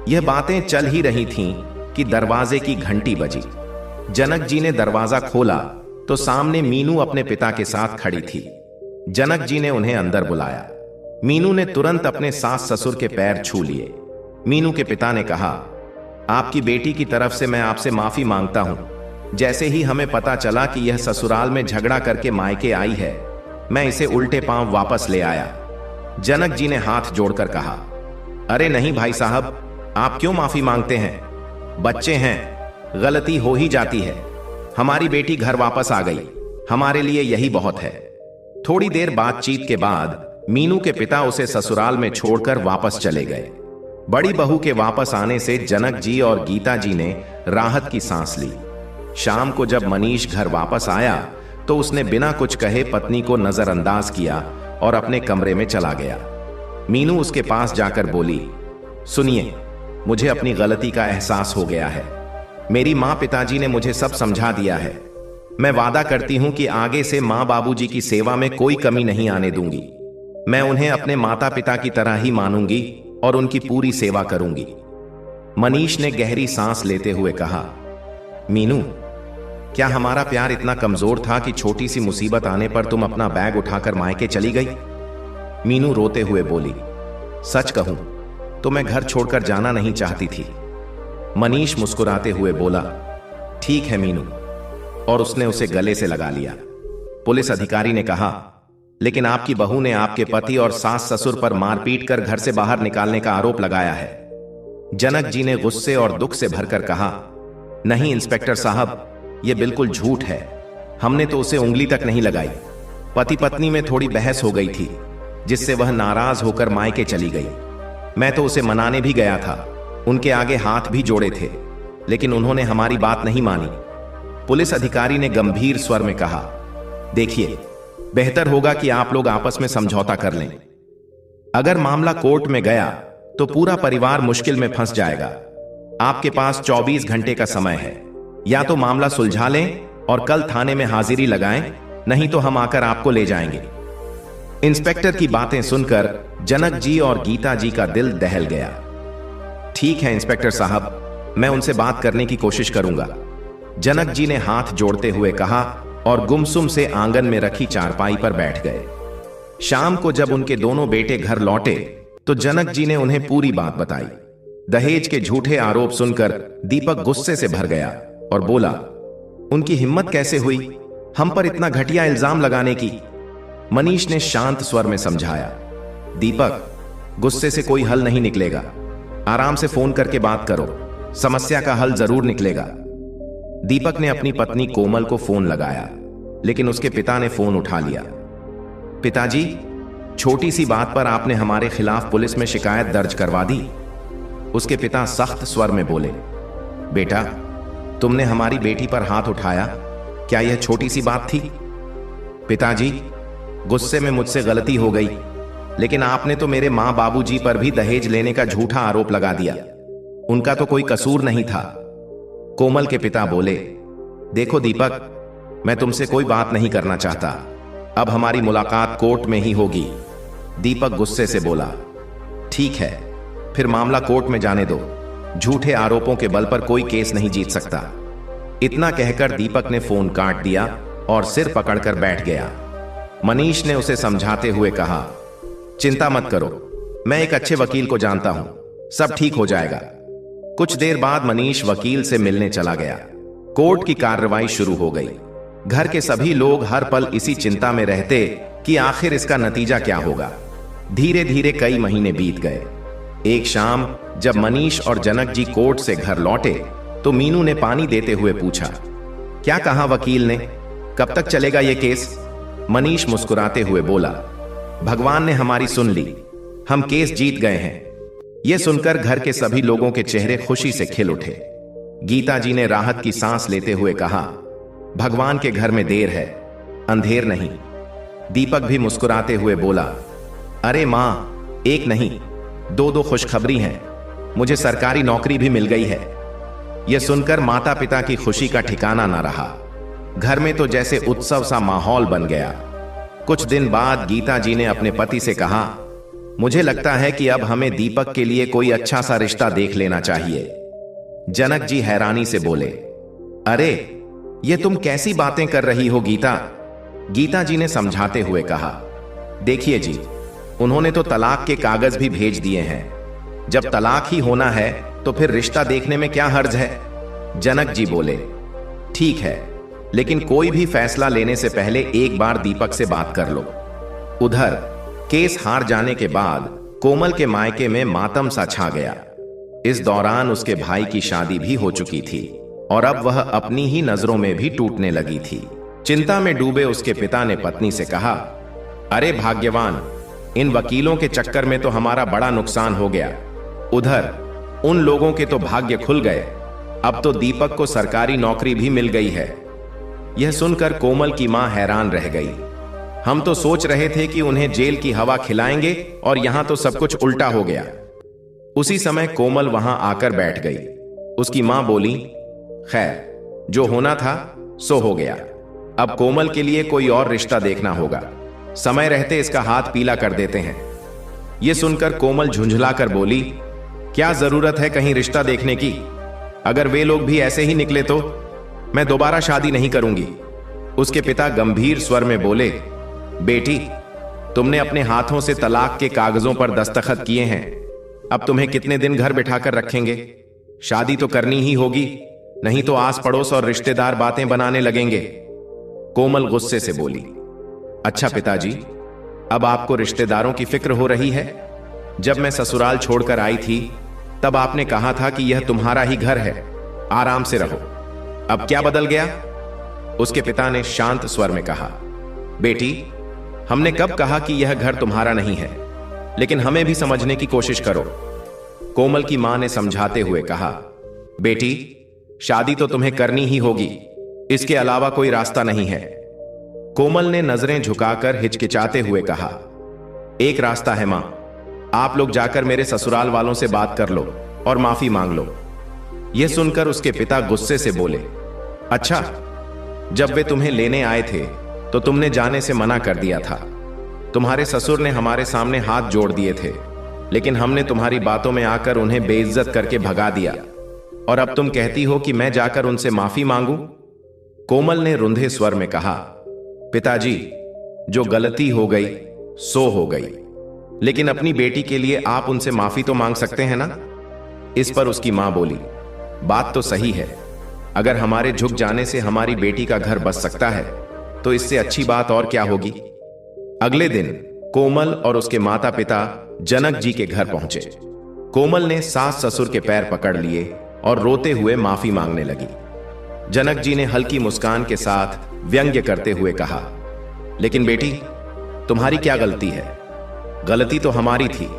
यह बातें चल ही रही थीं कि दरवाजे की घंटी बजी। जनक जी ने दरवाजा खोला तो सामने मीनू अपने पिता के साथ खड़ी थी। जनक जी ने उन्हें अंदर बुलाया। मीनू ने तुरंत अपने सास ससुर के पैर छू लिए। मीनू के पिता ने कहा, आपकी बेटी की तरफ से मैं आपसे माफी मांगता हूं। जैसे ही हमें पता चला कि यह ससुराल में झगड़ा करके मायके आई है, मैं इसे उल्टे पांव वापस ले आया। जनक जी ने हाथ जोड़कर कहा, अरे नहीं भाई साहब, आप क्यों माफी मांगते हैं? बच्चे हैं, गलती हो ही जाती है। हमारी बेटी घर वापस आ गई, हमारे लिए यही बहुत है। थोड़ी देर बातचीत के बाद मीनू के पिता उसे ससुराल में छोड़कर वापस चले गए। बड़ी बहू के वापस आने से जनक जी और गीता जी ने राहत की सांस ली। शाम को जब मनीष घर वापस आया तो उसने बिना कुछ कहे पत्नी को नजरअंदाज किया और अपने कमरे में चला गया। मीनू उसके पास जाकर बोली, सुनिए, मुझे अपनी गलती का एहसास हो गया है। मेरी माँ पिताजी ने मुझे सब समझा दिया है। मैं वादा करती हूं कि आगे से माँ बाबूजी की सेवा में कोई कमी नहीं आने दूंगी। मैं उन्हें अपने माता पिता की तरह ही मानूंगी और उनकी पूरी सेवा करूंगी। मनीष ने गहरी सांस लेते हुए कहा, मीनू, क्या हमारा प्यार इतना कमजोर था कि छोटी सी मुसीबत आने पर तुम अपना बैग उठाकर मायके चली गई? मीनू रोते हुए बोली, सच कहूं तो मैं घर छोड़कर जाना नहीं चाहती थी। मनीष मुस्कुराते हुए बोला, ठीक है मीनू, और उसने उसे गले से लगा लिया। पुलिस अधिकारी ने कहा, लेकिन आपकी बहू ने आपके पति और सास ससुर पर मारपीट कर घर से बाहर निकालने का आरोप लगाया है। जनक जी ने गुस्से और दुख से भरकर कहा, नहीं इंस्पेक्टर साहब, यह बिल्कुल झूठ है। हमने तो उसे उंगली तक नहीं लगाई। पति पत्नी में थोड़ी बहस हो गई थी, जिससे वह नाराज होकर मायके चली गई। मैं तो उसे मनाने भी गया था, उनके आगे हाथ भी जोड़े थे, लेकिन उन्होंने हमारी बात नहीं मानी। पुलिस अधिकारी ने गंभीर स्वर में कहा, देखिए, बेहतर होगा कि आप लोग आपस में समझौता कर लें। अगर मामला कोर्ट में गया तो पूरा परिवार मुश्किल में फंस जाएगा। आपके पास 24 घंटे का समय है। या तो मामला सुलझा लें और कल थाने में हाजिरी लगाएं, नहीं तो हम आकर आपको ले जाएंगे। इंस्पेक्टर की बातें सुनकर जनक जी और गीता जी का दिल दहल गया। ठीक है इंस्पेक्टर साहब, मैं उनसे बात करने की कोशिश करूंगा, जनक जी ने हाथ जोड़ते हुए कहा और गुमसुम से आंगन में रखी चारपाई पर बैठ गए। शाम को जब उनके दोनों बेटे घर लौटे तो जनक जी ने उन्हें पूरी बात बताई। दहेज के झूठे आरोप सुनकर दीपक गुस्से से भर गया और बोला, उनकी हिम्मत कैसे हुई हम पर इतना घटिया इल्जाम लगाने की? मनीष ने शांत स्वर में समझाया, दीपक, गुस्से से कोई हल नहीं निकलेगा। आराम से फोन करके बात करो, समस्या का हल जरूर निकलेगा। दीपक ने अपनी पत्नी कोमल को फोन लगाया, लेकिन उसके पिता ने फोन उठा लिया। पिताजी, छोटी सी बात पर आपने हमारे खिलाफ पुलिस में शिकायत दर्ज करवा दी। उसके पिता सख्त स्वर में बोले, बेटा, तुमने हमारी बेटी पर हाथ उठाया, क्या यह छोटी सी बात थी? पिताजी, गुस्से में मुझसे गलती हो गई, लेकिन आपने तो मेरे मां बाबूजी पर भी दहेज लेने का झूठा आरोप लगा दिया। उनका तो कोई कसूर नहीं था। कोमल के पिता बोले, देखो दीपक, मैं तुमसे कोई बात नहीं करना चाहता। अब हमारी मुलाकात कोर्ट में ही होगी। दीपक गुस्से से बोला, ठीक है, फिर मामला कोर्ट में जाने दो। झूठे आरोपों के बल पर कोई केस नहीं जीत सकता। इतना कहकर दीपक ने फोन काट दिया और सिर पकड़कर बैठ गया। मनीष ने उसे समझाते हुए कहा, चिंता मत करो, मैं एक अच्छे वकील को जानता हूं, सब ठीक हो जाएगा। कुछ देर बाद मनीष वकील से मिलने चला गया। कोर्ट की कार्रवाई शुरू हो गई। घर के सभी लोग हर पल इसी चिंता में रहते कि आखिर इसका नतीजा क्या होगा। धीरे धीरे कई महीने बीत गए। एक शाम जब मनीष और जनक जी कोर्ट से घर लौटे तो मीनू ने पानी देते हुए पूछा, क्या कहा वकील ने, कब तक चलेगा यह केस? मनीष मुस्कुराते हुए बोला, भगवान ने हमारी सुन ली, हम केस जीत गए हैं। यह सुनकर घर के सभी लोगों के चेहरे खुशी से खिल उठे। गीता जी ने राहत की सांस लेते हुए कहा, भगवान के घर में देर है, अंधेर नहीं। दीपक भी मुस्कुराते हुए बोला, अरे मां, एक नहीं, दो खुशखबरी हैं, मुझे सरकारी नौकरी भी मिल गई है। यह सुनकर माता पिता की खुशी का ठिकाना न रहा। घर में तो जैसे उत्सव सा माहौल बन गया। कुछ दिन बाद गीता जी ने अपने पति से कहा, मुझे लगता है कि अब हमें दीपक के लिए कोई अच्छा सा रिश्ता देख लेना चाहिए। जनक जी हैरानी से बोले, अरे ये तुम कैसी बातें कर रही हो गीता? गीता जी ने समझाते हुए कहा, देखिए जी, उन्होंने तो तलाक के कागज भी भेज दिए हैं। जब तलाक ही होना है तो फिर रिश्ता देखने में क्या हर्ज है? जनक जी बोले, ठीक है, लेकिन कोई भी फैसला लेने से पहले एक बार दीपक से बात कर लो। उधर केस हार जाने के बाद कोमल के मायके में मातम सा छा गया। इस दौरान उसके भाई की शादी भी हो चुकी थी और अब वह अपनी ही नजरों में भी टूटने लगी थी। चिंता में डूबे उसके पिता ने पत्नी से कहा, अरे भाग्यवान, इन वकीलों के चक्कर में तो हमारा बड़ा नुकसान हो गया। उधर उन लोगों के तो भाग्य खुल गए, अब तो दीपक को सरकारी नौकरी भी मिल गई है। यह सुनकर कोमल की मां हैरान रह गई। हम तो सोच रहे थे कि उन्हें जेल की हवा खिलाएंगे और यहां तो सब कुछ उल्टा हो गया। उसी समय कोमल वहां आकर बैठ गई। उसकी मां बोली, खैर, जो होना था सो हो गया। अब कोमल के लिए कोई और रिश्ता देखना होगा। समय रहते इसका हाथ पीला कर देते हैं। यह सुनकर कोमल झुंझलाकर बोली, क्या जरूरत है कहीं रिश्ता देखने की? अगर वे लोग भी ऐसे ही निकले तो मैं दोबारा शादी नहीं करूंगी। उसके पिता गंभीर स्वर में बोले, बेटी, तुमने अपने हाथों से तलाक के कागजों पर दस्तखत किए हैं। अब तुम्हें कितने दिन घर बिठाकर रखेंगे? शादी तो करनी ही होगी, नहीं तो आस पड़ोस और रिश्तेदार बातें बनाने लगेंगे। कोमल गुस्से से बोली, अच्छा पिताजी, अब आपको रिश्तेदारों की फिक्र हो रही है? जब मैं ससुराल छोड़कर आई थी तब आपने कहा था कि यह तुम्हारा ही घर है, आराम से रहो। अब क्या बदल गया? उसके पिता ने शांत स्वर में कहा, बेटी, हमने कब कहा कि यह घर तुम्हारा नहीं है? लेकिन हमें भी समझने की कोशिश करो। कोमल की मां ने समझाते हुए कहा, बेटी, शादी तो तुम्हें करनी ही होगी, इसके अलावा कोई रास्ता नहीं है। कोमल ने नजरें झुकाकर हिचकिचाते हुए कहा, एक रास्ता है मां, आप लोग जाकर मेरे ससुराल वालों से बात कर लो और माफी मांग लो। यह सुनकर उसके पिता गुस्से से बोले, अच्छा, जब वे तुम्हें लेने आए थे तो तुमने जाने से मना कर दिया था। तुम्हारे ससुर ने हमारे सामने हाथ जोड़ दिए थे, लेकिन हमने तुम्हारी बातों में आकर उन्हें बेइज्जत करके भगा दिया, और अब तुम कहती हो कि मैं जाकर उनसे माफी मांगू? कोमल ने रुंधे स्वर में कहा, पिताजी, जो गलती हो गई सो हो गई, लेकिन अपनी बेटी के लिए आप उनसे माफी तो मांग सकते हैं ना? इस पर उसकी मां बोली, बात तो सही है, अगर हमारे झुक जाने से हमारी बेटी का घर बस सकता है तो इससे अच्छी बात और क्या होगी। अगले दिन कोमल और उसके माता पिता जनक जी के घर पहुंचे। कोमल ने सास ससुर के पैर पकड़ लिए और रोते हुए माफी मांगने लगी। जनक जी ने हल्की मुस्कान के साथ व्यंग्य करते हुए कहा, लेकिन बेटी, तुम्हारी क्या गलती है? गलती तो हमारी थी,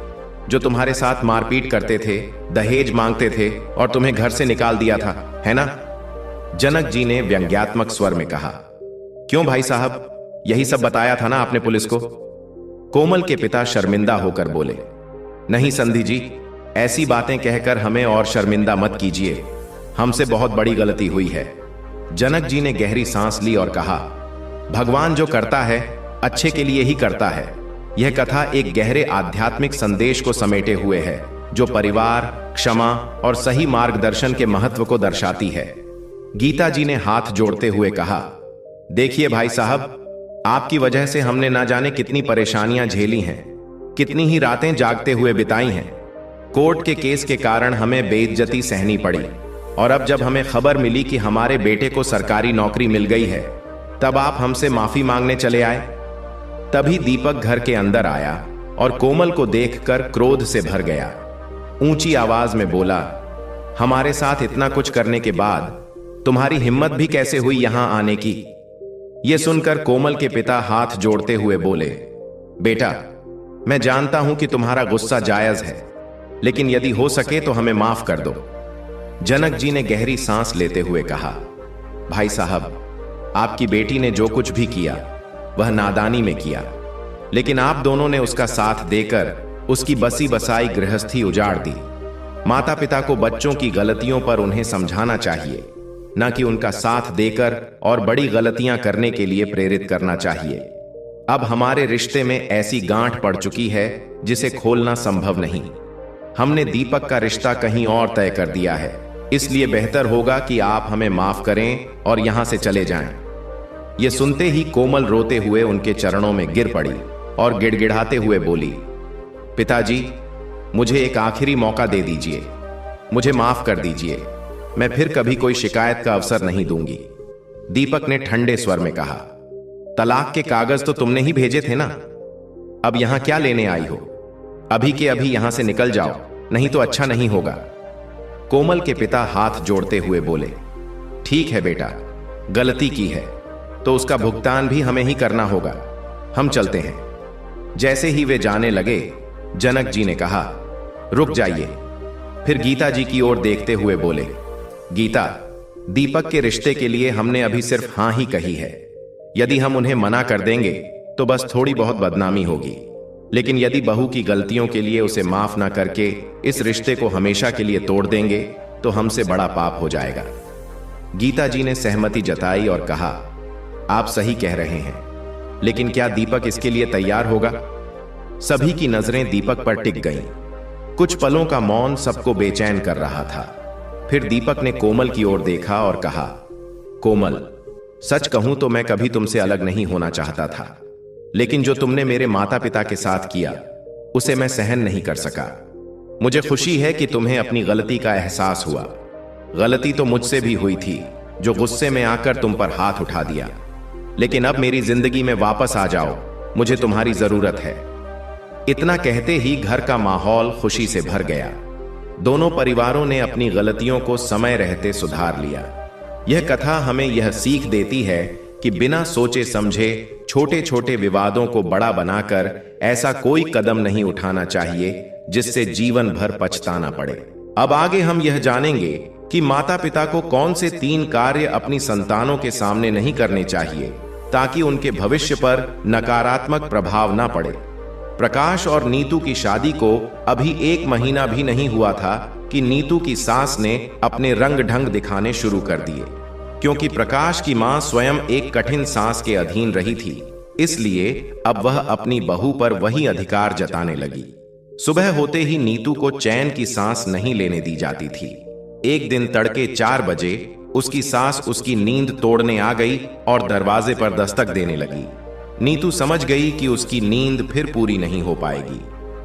जो तुम्हारे साथ मारपीट करते थे, दहेज मांगते थे और तुम्हें घर से निकाल दिया था, है ना? जनक जी ने व्यंग्यात्मक स्वर में कहा, क्यों भाई साहब, यही सब बताया था ना आपने पुलिस को? कोमल के पिता शर्मिंदा होकर बोले, नहीं संधि जी, ऐसी बातें कहकर हमें और शर्मिंदा मत कीजिए, हमसे बहुत बड़ी गलती हुई है। जनक जी ने गहरी सांस ली और कहा, भगवान जो करता है अच्छे के लिए ही करता है। यह कथा एक गहरे आध्यात्मिक संदेश को समेटे हुए है, जो परिवार, क्षमा और सही मार्गदर्शन के महत्व को दर्शाती है। गीता जी ने हाथ जोड़ते हुए कहा, देखिए भाई साहब, आपकी वजह से हमने ना जाने कितनी परेशानियां झेली हैं, कितनी ही रातें जागते हुए बिताई हैं। कोर्ट के केस के कारण हमें बेइज्जती सहनी पड़ी, और अब जब हमें खबर मिली कि हमारे बेटे को सरकारी नौकरी मिल गई है, तब आप हमसे माफी मांगने चले आए। तभी दीपक घर के अंदर आया और कोमल को देखकर क्रोध से भर गया। ऊंची आवाज में बोला, हमारे साथ इतना कुछ करने के बाद तुम्हारी हिम्मत भी कैसे हुई यहां आने की? यह सुनकर कोमल के पिता हाथ जोड़ते हुए बोले, बेटा, मैं जानता हूं कि तुम्हारा गुस्सा जायज है, लेकिन यदि हो सके तो हमें माफ कर दो। जनक जी ने गहरी सांस लेते हुए कहा, भाई साहब, आपकी बेटी ने जो कुछ भी किया वह नादानी में किया, लेकिन आप दोनों ने उसका साथ देकर उसकी बसी बसाई गृहस्थी उजाड़ दी। माता पिता को बच्चों की गलतियों पर उन्हें समझाना चाहिए, न कि उनका साथ देकर और बड़ी गलतियां करने के लिए प्रेरित करना चाहिए। अब हमारे रिश्ते में ऐसी गांठ पड़ चुकी है जिसे खोलना संभव नहीं। हमने दीपक का रिश्ता कहीं और तय कर दिया है, इसलिए बेहतर होगा कि आप हमें माफ करें और यहां से चले जाएं। यह सुनते ही कोमल रोते हुए उनके चरणों में गिर पड़ी और गिड़गिड़ाते हुए बोली, पिताजी, मुझे एक आखिरी मौका दे दीजिए, मुझे माफ कर दीजिए, मैं फिर कभी कोई शिकायत का अवसर नहीं दूंगी। दीपक ने ठंडे स्वर में कहा, तलाक के कागज तो तुमने ही भेजे थे ना, अब यहां क्या लेने आई हो? अभी के अभी यहां से निकल जाओ, नहीं तो अच्छा नहीं होगा। कोमल के पिता हाथ जोड़ते हुए बोले, ठीक है बेटा, गलती की है तो उसका भुगतान भी हमें ही करना होगा, हम चलते हैं। जैसे ही वे जाने लगे, जनक जी ने कहा, रुक जाइए। फिर गीता जी की ओर देखते हुए बोले, गीता, दीपक के रिश्ते के लिए हमने अभी सिर्फ हां ही कही है। यदि हम उन्हें मना कर देंगे तो बस थोड़ी बहुत बदनामी होगी, लेकिन यदि बहू की गलतियों के लिए उसे माफ ना करके इस रिश्ते को हमेशा के लिए तोड़ देंगे तो हमसे बड़ा पाप हो जाएगा। गीता जी ने सहमति जताई और कहा, आप सही कह रहे हैं, लेकिन क्या दीपक इसके लिए तैयार होगा? सभी की नजरें दीपक पर टिक गईं। कुछ पलों का मौन सबको बेचैन कर रहा था। फिर दीपक ने कोमल की ओर देखा और कहा, कोमल, सच कहूं तो मैं कभी तुमसे अलग नहीं होना चाहता था, लेकिन जो तुमने मेरे माता पिता के साथ किया उसे मैं सहन नहीं कर सका। मुझे खुशी है कि तुम्हें अपनी गलती का एहसास हुआ। गलती तो मुझसे भी हुई थी, जो गुस्से में आकर तुम पर हाथ उठा दिया, लेकिन अब मेरी जिंदगी में वापस आ जाओ, मुझे तुम्हारी जरूरत है। इतना कहते ही घर का माहौल खुशी से भर गया। दोनों परिवारों ने अपनी गलतियों को समय रहते सुधार लिया। यह कथा हमें यह सीख देती है कि बिना सोचे समझे छोटे छोटे विवादों को बड़ा बनाकर ऐसा कोई कदम नहीं उठाना चाहिए जिससे जीवन भर पछताना पड़े। अब आगे हम यह जानेंगे कि माता पिता को कौन से 3 कार्य अपनी संतानों के सामने नहीं करने चाहिए ताकि उनके भविष्य पर नकारात्मक प्रभाव ना पड़े। प्रकाश और नीतू की शादी को अभी 1 महीना भी नहीं हुआ था कि नीतू की सास ने अपने रंग ढंग दिखाने शुरू कर दिए। क्योंकि प्रकाश की मां स्वयं एक कठिन सांस के अधीन रही थी, इसलिए अब वह अपनी बहू पर वही अधिकार जताने लगी। सुबह होते ही नीतू को चैन की सांस नहीं लेने दी जाती थी। एक दिन तड़के 4 बजे उसकी सास उसकी नींद तोड़ने आ गई और दरवाजे पर दस्तक देने लगी। नीतू समझ गई कि उसकी नींद फिर पूरी नहीं हो पाएगी।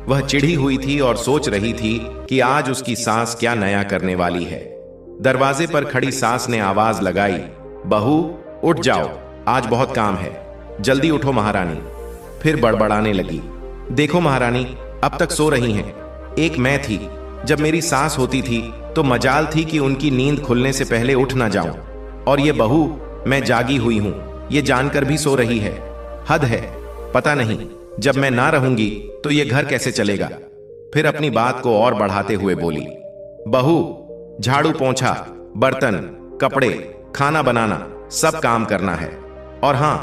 वह चिढ़ी हुई थी और सोच रही थी कि आज उसकी सास क्या नया करने वाली है। दरवाजे पर खड़ी सास ने आवाज लगाई, बहू उठ जाओ, आज बहुत काम है, जल्दी उठो महारानी। फिर बड़बड़ाने लगी, देखो महारानी, अब तक सो रही हैं। एक मैं थी, जब मेरी सास होती थी तो मजाल थी कि उनकी नींद खुलने से पहले उठ ना जाऊं, और ये बहू मैं जागी हुई हूं ये जानकर भी सो रही है। हद है, पता नहीं जब मैं ना रहूंगी तो ये घर कैसे चलेगा। फिर अपनी बात को और बढ़ाते हुए बोली, बहू झाड़ू पोंछा, बर्तन, कपड़े, खाना बनाना, सब काम करना है। और हां,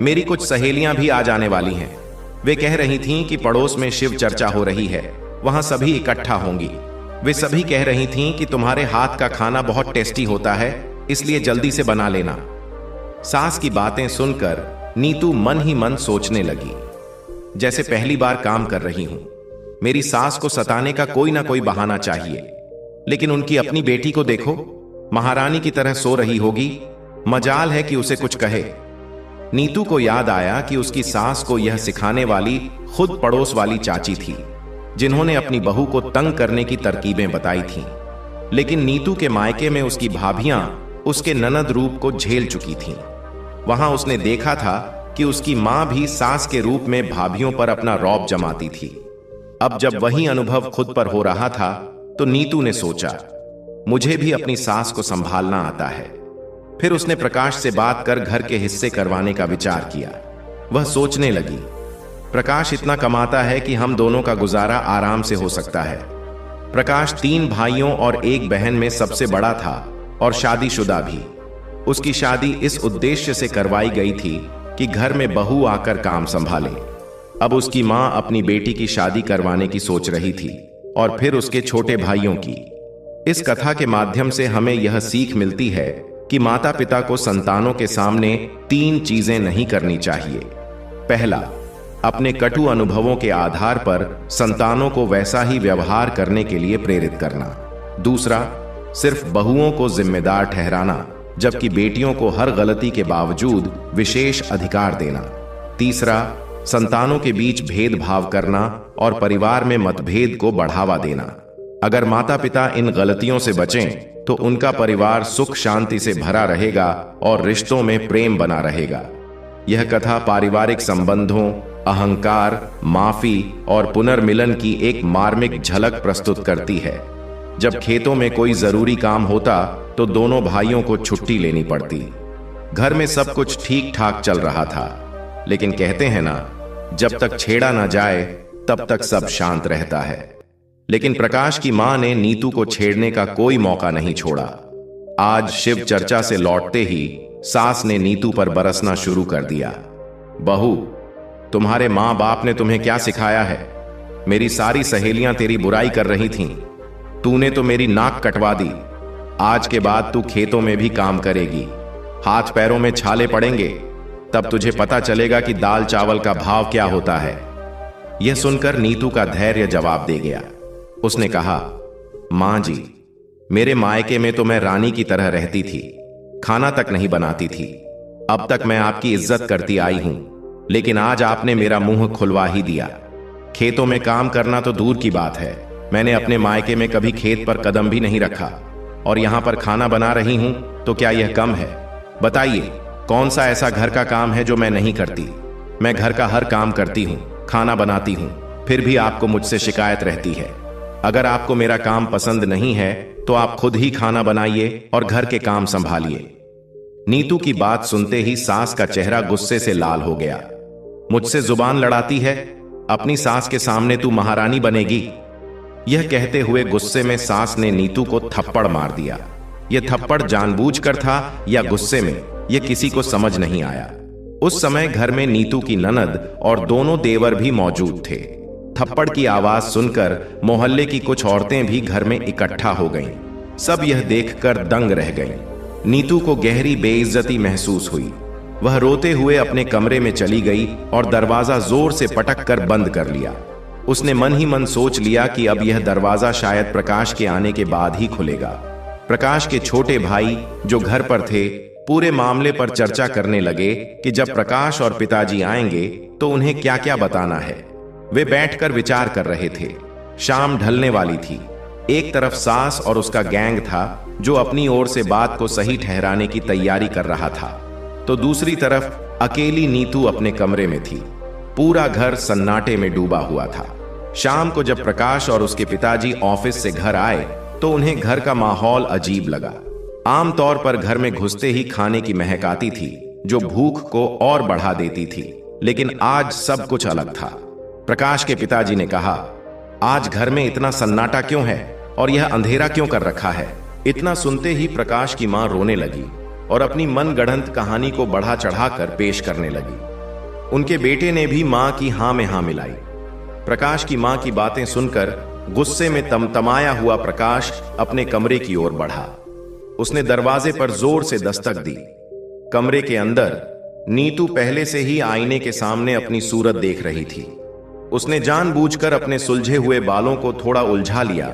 मेरी कुछ सहेलियां भी आ जाने वाली हैं। वे कह रही थीं कि पड़ोस में शिव चर्चा हो रही है, वहां सभी इकट्ठा होंगी। वे सभी कह रही थीं कि तुम्हारे हाथ का खाना बहुत टेस्टी होता है, इसलिए जल्दी से बना लेना। सास की बातें सुनकर नीतू मन ही मन सोचने लगी, जैसे पहली बार काम कर रही हूं। मेरी सास को सताने का कोई ना कोई बहाना चाहिए, लेकिन उनकी अपनी बेटी को देखो, महारानी की तरह सो रही होगी, मजाल है कि उसे कुछ कहे। नीतू को याद आया कि उसकी सास को यह सिखाने वाली खुद पड़ोस वाली चाची थी, जिन्होंने अपनी बहू को तंग करने की तरकीबें बताई थीं। लेकिन नीतू के मायके में उसकी भाभियां उसके ननद रूप को झेल चुकी थीं। वहां उसने देखा था कि उसकी मां भी सास के रूप में भाभियों पर अपना रौब जमाती थी। अब जब वही अनुभव खुद पर हो रहा था तो नीतू ने सोचा, मुझे भी अपनी सास को संभालना आता है। फिर उसने प्रकाश से बात कर घर के हिस्से करवाने का विचार किया। वह सोचने लगी, प्रकाश इतना कमाता है कि हम दोनों का गुजारा आराम से हो सकता है। प्रकाश 3 भाइयों और 1 बहन में सबसे बड़ा था और शादीशुदा भी। उसकी शादी इस उद्देश्य से करवाई गई थी कि घर में बहू आकर काम संभाले। अब उसकी मां अपनी बेटी की शादी करवाने की सोच रही थी और फिर उसके छोटे भाइयों की। इस कथा के माध्यम से हमें यह सीख मिलती है कि माता पिता को संतानों के सामने 3 चीजें नहीं करनी चाहिए। पहला, अपने कटु अनुभवों के आधार पर संतानों को वैसा ही व्यवहार करने के लिए प्रेरित करना। दूसरा, सिर्फ बहुओं को जिम्मेदार ठहराना, जबकि बेटियों को हर गलती के बावजूद विशेष अधिकार देना। तीसरा, संतानों के बीच भेदभाव करना और परिवार में मतभेद को बढ़ावा देना। अगर माता पिता इन गलतियों से बचें तो उनका परिवार सुख शांति से भरा रहेगा और रिश्तों में प्रेम बना रहेगा। यह कथा पारिवारिक संबंधों, अहंकार, माफी और पुनर्मिलन की एक मार्मिक झलक प्रस्तुत करती है। जब खेतों में कोई जरूरी काम होता तो दोनों भाइयों को छुट्टी लेनी पड़ती। घर में सब कुछ ठीक ठाक चल रहा था, लेकिन कहते हैं ना, जब तक छेड़ा ना जाए तब तक सब शांत रहता है। लेकिन प्रकाश की मां ने नीतू को छेड़ने का कोई मौका नहीं छोड़ा। आज शिव चर्चा से लौटते ही सास ने नीतू पर बरसना शुरू कर दिया। बहू, तुम्हारे मां बाप ने तुम्हें क्या सिखाया है? मेरी सारी सहेलियां तेरी बुराई कर रही थीं। तूने तो मेरी नाक कटवा दी। आज के बाद तू खेतों में भी काम करेगी। हाथ पैरों में छाले पड़ेंगे, तब तुझे पता चलेगा कि दाल चावल का भाव क्या होता है। यह सुनकर नीतू का धैर्य जवाब दे गया। उसने कहा, मां जी, मेरे मायके में तो मैं रानी की तरह रहती थी, खाना तक नहीं बनाती थी। अब तक मैं आपकी इज्जत करती आई हूं, लेकिन आज आपने मेरा मुंह खुलवा ही दिया। खेतों में काम करना तो दूर की बात है, मैंने अपने मायके में कभी खेत पर कदम भी नहीं रखा, और यहां पर खाना बना रही हूं तो क्या यह कम है? बताइए, कौन सा ऐसा घर का काम है जो मैं नहीं करती? मैं घर का हर काम करती हूं, खाना बनाती हूं, फिर भी आपको मुझसे शिकायत रहती है। अगर आपको मेरा काम पसंद नहीं है तो आप खुद ही खाना बनाइए और घर के काम संभालिए। नीतू की बात सुनते ही सास का चेहरा गुस्से से लाल हो गया। मुझसे जुबान लड़ाती है? अपनी सास के सामने तू महारानी बनेगी? यह कहते हुए गुस्से में सास ने नीतू को थप्पड़ मार दिया। यह थप्पड़ जानबूझकर था या गुस्से में, यह किसी को समझ नहीं आया। उस समय घर में नीतू की ननद और दोनों देवर भी मौजूद थे। थप्पड़ की आवाज सुनकर मोहल्ले की कुछ औरतें भी घर में इकट्ठा हो गईं। सब यह देखकर दंग रह गईं। नीतू को गहरी बेइज्जती महसूस हुई। वह रोते हुए अपने कमरे में चली गई और दरवाजा जोर से पटक कर बंद कर लिया। उसने मन ही मन सोच लिया कि अब यह दरवाजा शायद प्रकाश के आने के बाद ही खुलेगा। प्रकाश के छोटे भाई जो घर पर थे, पूरे मामले पर चर्चा करने लगे कि जब प्रकाश और पिताजी आएंगे तो उन्हें क्या क्या बताना है। वे बैठकर विचार कर रहे थे। शाम ढलने वाली थी। एक तरफ सास और उसका गैंग था जो अपनी ओर से बात को सही ठहराने की तैयारी कर रहा था, तो दूसरी तरफ अकेली नीतू अपने कमरे में थी। पूरा घर सन्नाटे में डूबा हुआ था। शाम को जब प्रकाश और उसके पिताजी ऑफिस से घर आए तो उन्हें घर का माहौल अजीब लगा। आमतौर पर घर में घुसते ही खाने की महक आती थी जो भूख को और बढ़ा देती थी, लेकिन आज सब कुछ अलग था। प्रकाश के पिताजी ने कहा, आज घर में इतना सन्नाटा क्यों है और यह अंधेरा क्यों कर रखा है? इतना सुनते ही प्रकाश की मां रोने लगी और अपनी मनगढ़ंत कहानी को बढ़ा चढ़ाकर पेश करने लगी। उनके बेटे ने भी मां की हां में हां मिलाई। प्रकाश की मां की बातें सुनकर गुस्से में तमतमाया हुआ प्रकाश अपने कमरे की ओर बढ़ा। उसने दरवाजे पर जोर से दस्तक दी। कमरे के अंदर नीतू पहले से ही आईने के सामने अपनी सूरत देख रही थी। उसने जानबूझकर अपने सुलझे हुए बालों को थोड़ा उलझा लिया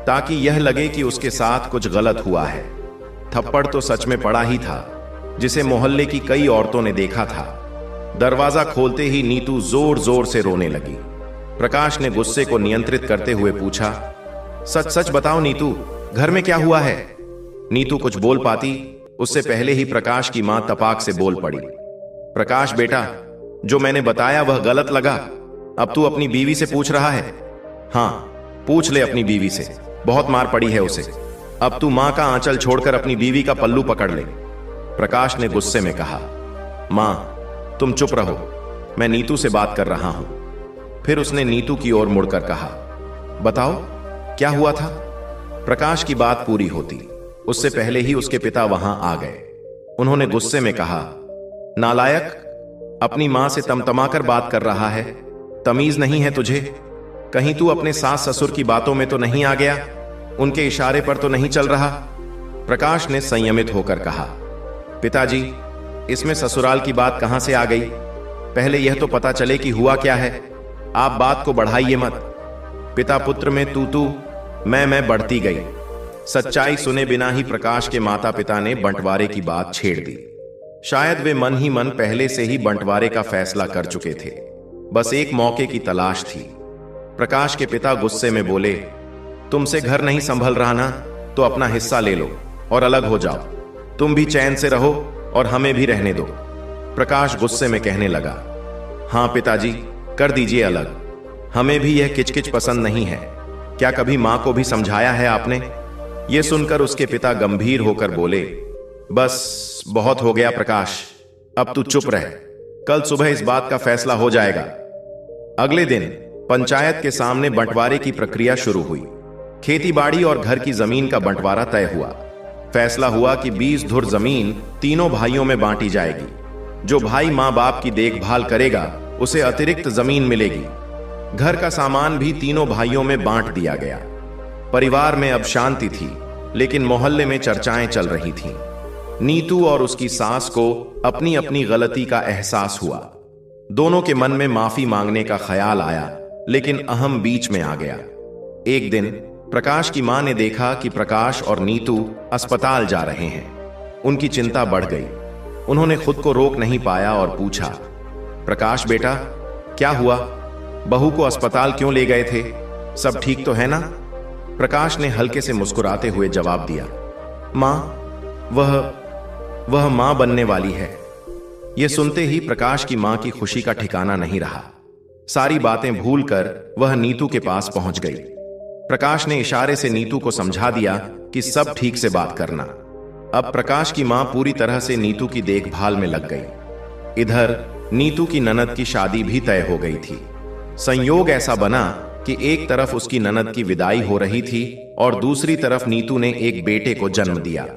ताकि यह लगे कि उसके साथ कुछ गलत हुआ है। थप्पड़ तो सच में पड़ा ही था, जिसे मोहल्ले की कई औरतों ने देखा था। दरवाजा खोलते ही नीतू जोर जोर से रोने लगी। प्रकाश ने गुस्से को नियंत्रित करते हुए पूछा, सच सच बताओ नीतू, घर में क्या हुआ है? नीतू कुछ बोल पाती उससे पहले ही प्रकाश की मां तपाक से बोल पड़ी। प्रकाश बेटा, जो मैंने बताया वह गलत लगा? अब तू अपनी बीवी से पूछ रहा है? हाँ, पूछ ले अपनी बीवी से, बहुत मार पड़ी है उसे। अब तू मां का आंचल छोड़कर अपनी बीवी का पल्लू पकड़ ले। प्रकाश ने गुस्से में कहा। मां, तुम चुप रहो, मैं नीतू से बात कर रहा हूं। फिर उसने नीतू की ओर मुड़कर कहा, बताओ क्या हुआ था? प्रकाश की बात पूरी होती उससे पहले ही उसके पिता वहां आ गए। उन्होंने गुस्से में कहा, नालायक, अपनी मां से तमतमाकर बात कर रहा है, तमीज नहीं है तुझे? कहीं तू अपने सास ससुर की बातों में तो नहीं आ गया? उनके इशारे पर तो नहीं चल रहा? प्रकाश ने संयमित होकर कहा, पिताजी, इसमें ससुराल की बात कहां से आ गई? पहले यह तो पता चले कि हुआ क्या है। आप बात को बढ़ाइए मत। पिता पुत्र में तू मैं बढ़ती गई। सच्चाई सुने बिना ही प्रकाश के माता पिता ने बंटवारे की बात छेड़ दी। शायद वे मन ही मन पहले से ही बंटवारे का फैसला कर चुके थे, बस एक मौके की तलाश थी। प्रकाश के पिता गुस्से में बोले, तुमसे घर नहीं संभल रहा ना, तो अपना हिस्सा ले लो और अलग हो जाओ। तुम भी चैन से रहो और हमें भी रहने दो। प्रकाश गुस्से में कहने लगा, हां पिताजी, कर दीजिए अलग। हमें भी यह किचकिच पसंद नहीं है। क्या कभी मां को भी समझाया है आपने? यह सुनकर उसके पिता गंभीर होकर बोले, बस बहुत हो गया प्रकाश, अब तू चुप रह। कल सुबह इस बात का फैसला हो जाएगा। अगले दिन पंचायत के सामने बंटवारे की प्रक्रिया शुरू हुई। खेतीबाड़ी और घर की जमीन का बंटवारा तय हुआ। फैसला हुआ कि 20 धुर जमीन तीनों भाइयों में बांटी जाएगी। जो भाई मां बाप की देखभाल करेगा उसे अतिरिक्त जमीन मिलेगी। घर का सामान भी तीनों भाइयों में बांट दिया गया। परिवार में अब शांति थी, लेकिन मोहल्ले में चर्चाएं चल रही थीं। नीतू और उसकी सास को अपनी अपनी गलती का एहसास हुआ। दोनों के मन में माफी मांगने का ख्याल आया, लेकिन अहम बीच में आ गया। एक दिन प्रकाश की मां ने देखा कि प्रकाश और नीतू अस्पताल जा रहे हैं। उनकी चिंता बढ़ गई। उन्होंने खुद को रोक नहीं पाया और पूछा, प्रकाश बेटा, क्या हुआ? बहू को अस्पताल क्यों ले गए थे? सब ठीक तो है ना? प्रकाश ने हल्के से मुस्कुराते हुए जवाब दिया, मां, वह मां बनने वाली है। यह सुनते ही प्रकाश की मां की खुशी का ठिकाना नहीं रहा। सारी बातें भूलकर वह नीतू के पास पहुंच गई। प्रकाश ने इशारे से नीतू को समझा दिया कि सब ठीक से बात करना। अब प्रकाश की मां पूरी तरह से नीतू की देखभाल में लग गई। इधर नीतू की ननद की शादी भी तय हो गई थी। संयोग ऐसा बना कि एक तरफ उसकी ननद की विदाई हो रही थी और दूसरी तरफ नीतू ने एक बेटे को जन्म दिया।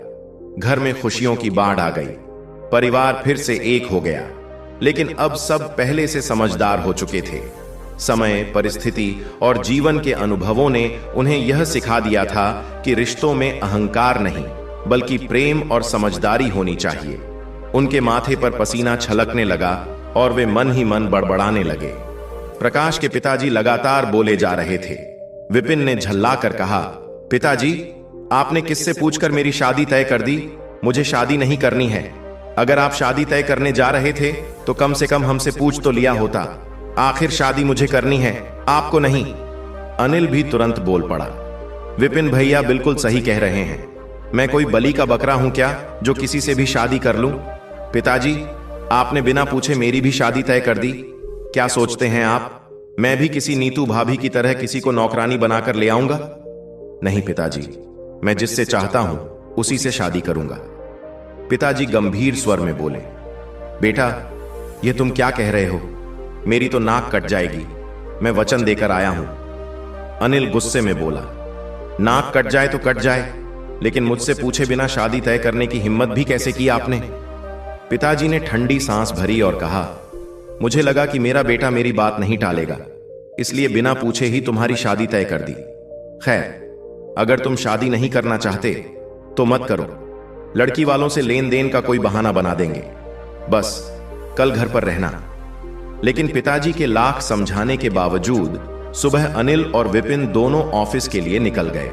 घर में खुशियों की बाढ़ आ गई। परिवार फिर से एक हो गया। लेकिन अब सब पहले से समझदार हो चुके थे। समय, परिस्थिति और जीवन के अनुभवों ने उन्हें यह सिखा दिया था कि रिश्तों में अहंकार नहीं, बल्कि प्रेम और समझदारी होनी चाहिए। उनके माथे पर पसीना छलकने लगा और वे मन ही मन बड़बड़ाने लगे। प्रकाश के पिताजी लगातार बोले जा रहे थे। विपिन ने झल्ला कर कहा, पिताजी, आपने किससे पूछकर मेरी शादी तय कर दी? मुझे शादी नहीं करनी है। अगर आप शादी तय करने जा रहे थे तो कम से कम हमसे पूछ तो लिया होता। आखिर शादी मुझे करनी है, आपको नहीं। अनिल भी तुरंत बोल पड़ा, विपिन भैया बिल्कुल सही कह रहे हैं। मैं कोई बलि का बकरा हूं क्या जो किसी से भी शादी कर लूं? पिताजी, आपने बिना पूछे मेरी भी शादी तय कर दी। क्या सोचते हैं आप, मैं भी किसी नीतू भाभी की तरह किसी को नौकरानी बनाकर ले आऊंगा? नहीं पिताजी, मैं जिससे चाहता हूं उसी से शादी करूंगा। पिताजी गंभीर स्वर में बोले, बेटा, यह तुम क्या कह रहे हो? मेरी तो नाक कट जाएगी। मैं वचन देकर आया हूं। अनिल गुस्से में बोला, नाक कट जाए तो कट जाए, लेकिन मुझसे पूछे बिना शादी तय करने की हिम्मत भी कैसे की आपने? पिताजी ने ठंडी सांस भरी और कहा, मुझे लगा कि मेरा बेटा मेरी बात नहीं टालेगा, इसलिए बिना पूछे ही तुम्हारी शादी तय कर दी। खैर, अगर तुम शादी नहीं करना चाहते तो मत करो। लड़की वालों से लेन देन का कोई बहाना बना देंगे। बस कल घर पर रहना। लेकिन पिताजी के लाख समझाने के बावजूद सुबह अनिल और विपिन दोनों ऑफिस के लिए निकल गए।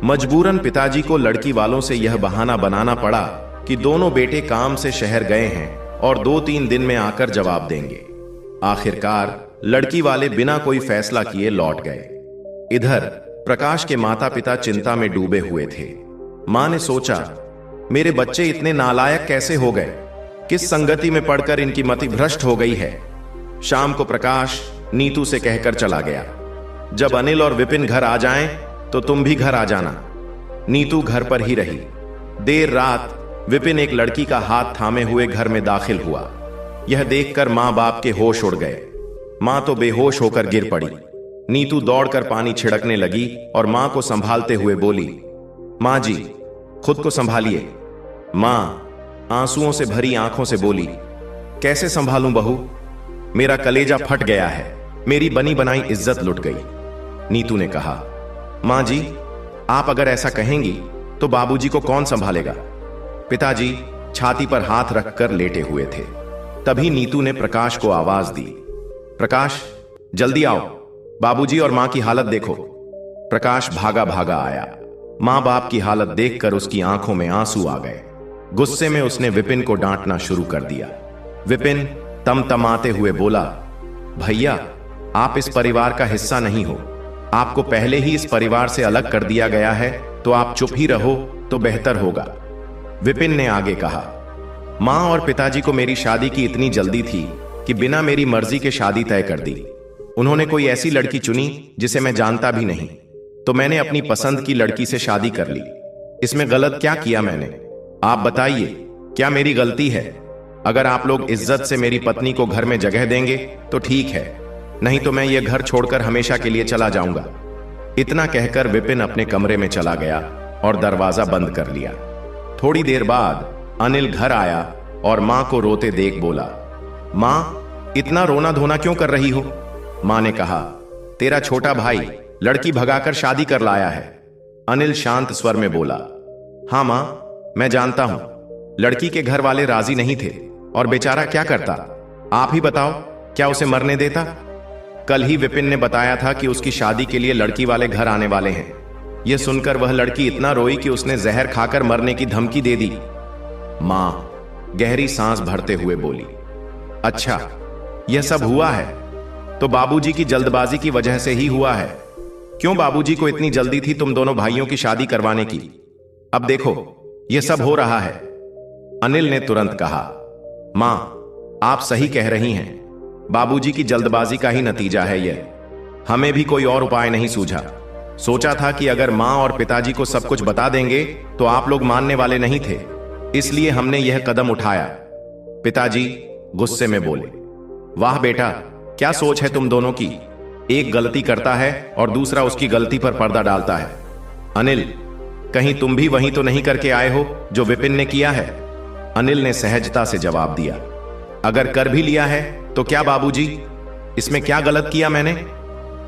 मजबूरन पिताजी को लड़की वालों से यह बहाना बनाना पड़ा कि दोनों बेटे काम से शहर गए हैं और 2-3 दिन में आकर जवाब देंगे। आखिरकार लड़की वाले बिना कोई फैसला किए लौट गए। इधर प्रकाश के माता पिता चिंता में डूबे हुए थे। मां ने सोचा, मेरे बच्चे इतने नालायक कैसे हो गए? किस संगति में पड़कर इनकी मति भ्रष्ट हो गई है? शाम को प्रकाश नीतू से कहकर चला गया, जब अनिल और विपिन घर आ जाएं तो तुम भी घर आ जाना। नीतू घर पर ही रही। देर रात विपिन एक लड़की का हाथ थामे हुए घर में दाखिल हुआ। यह देखकर मां बाप के होश उड़ गए। मां तो बेहोश होकर गिर पड़ी। नीतू दौड़कर पानी छिड़कने लगी और मां को संभालते हुए बोली, मां जी, खुद को संभालिए। मां आंसुओं से भरी आंखों से बोली, कैसे संभालूं बहू? मेरा कलेजा फट गया है। मेरी बनी बनाई इज्जत लुट गई। नीतू ने कहा, मां जी, आप अगर ऐसा कहेंगी तो बाबूजी को कौन संभालेगा? पिताजी छाती पर हाथ रखकर लेटे हुए थे। तभी नीतू ने प्रकाश को आवाज दी, प्रकाश जल्दी आओ, बाबूजी और मां की हालत देखो। प्रकाश भागा भागा आया। मां बाप की हालत देखकर उसकी आंखों में आंसू आ गए। गुस्से में उसने विपिन को डांटना शुरू कर दिया। विपिन तमतमाते हुए बोला, भैया आप इस परिवार का हिस्सा नहीं हो, आपको पहले ही इस परिवार से अलग कर दिया गया है, तो आप चुप ही रहो तो बेहतर होगा। विपिन ने आगे कहा, मां और पिताजी को मेरी शादी की इतनी जल्दी थी कि बिना मेरी मर्जी के शादी तय कर दी। उन्होंने कोई ऐसी लड़की चुनी जिसे मैं जानता भी नहीं, तो मैंने अपनी पसंद की लड़की से शादी कर ली। इसमें गलत क्या किया मैंने? आप बताइए, क्या मेरी गलती है? अगर आप लोग इज्जत से मेरी पत्नी को घर में जगह देंगे तो ठीक है, नहीं तो मैं ये घर छोड़कर हमेशा के लिए चला जाऊंगा। इतना कहकर विपिन अपने कमरे में चला गया और दरवाजा बंद कर लिया। थोड़ी देर बाद अनिल घर आया और मां को रोते देख बोला, मां इतना रोना धोना क्यों कर रही हो? मां ने कहा, तेरा छोटा भाई लड़की भगाकर शादी कर लाया है। अनिल शांत स्वर में बोला, हां मां, मैं जानता हूं, लड़की के घर वाले राजी नहीं थे और बेचारा क्या करता? आप ही बताओ, क्या उसे मरने देता? कल ही विपिन ने बताया था कि उसकी शादी के लिए लड़की वाले घर आने वाले हैं। यह सुनकर वह लड़की इतना रोई कि उसने जहर खाकर मरने की धमकी दे दी। मां गहरी सांस भरते हुए बोली, अच्छा यह सब हुआ है तो बाबूजी की जल्दबाजी की वजह से ही हुआ है। क्यों बाबूजी को इतनी जल्दी थी तुम दोनों भाइयों की शादी करवाने की? अब देखो यह सब हो रहा है। अनिल ने तुरंत कहा, मां आप सही कह रही हैं, बाबूजी की जल्दबाजी का ही नतीजा है यह। हमें भी कोई और उपाय नहीं सूझा। सोचा था कि अगर मां और पिताजी को सब कुछ बता देंगे तो आप लोग मानने वाले नहीं थे, इसलिए हमने यह कदम उठाया। पिताजी गुस्से में बोले, वाह बेटा, क्या सोच है तुम दोनों की? एक गलती करता है और दूसरा उसकी गलती पर पर्दा डालता है। अनिल, कहीं तुम भी वही तो नहीं करके आए हो जो विपिन ने किया है? अनिल ने सहजता से जवाब दिया, अगर कर भी लिया है तो क्या बाबूजी, इसमें क्या गलत किया मैंने?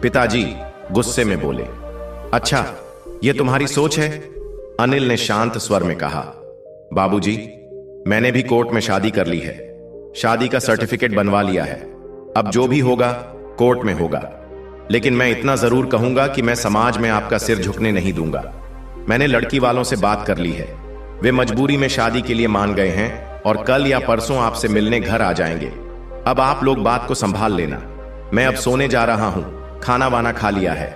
पिताजी गुस्से में बोले, अच्छा यह तुम्हारी सोच है? अनिल ने शांत स्वर में कहा, बाबूजी मैंने भी कोर्ट में शादी कर ली है, शादी का सर्टिफिकेट बनवा लिया है, अब जो भी होगा कोर्ट में होगा। लेकिन मैं इतना जरूर कहूंगा कि मैं समाज में आपका सिर झुकने नहीं दूंगा। मैंने लड़की वालों से बात कर ली है, वे मजबूरी में शादी के लिए मान गए हैं और कल या परसों आपसे मिलने घर आ जाएंगे। अब आप लोग बात को संभाल लेना। मैं अब सोने जा रहा हूं, खाना वाना खा लिया है।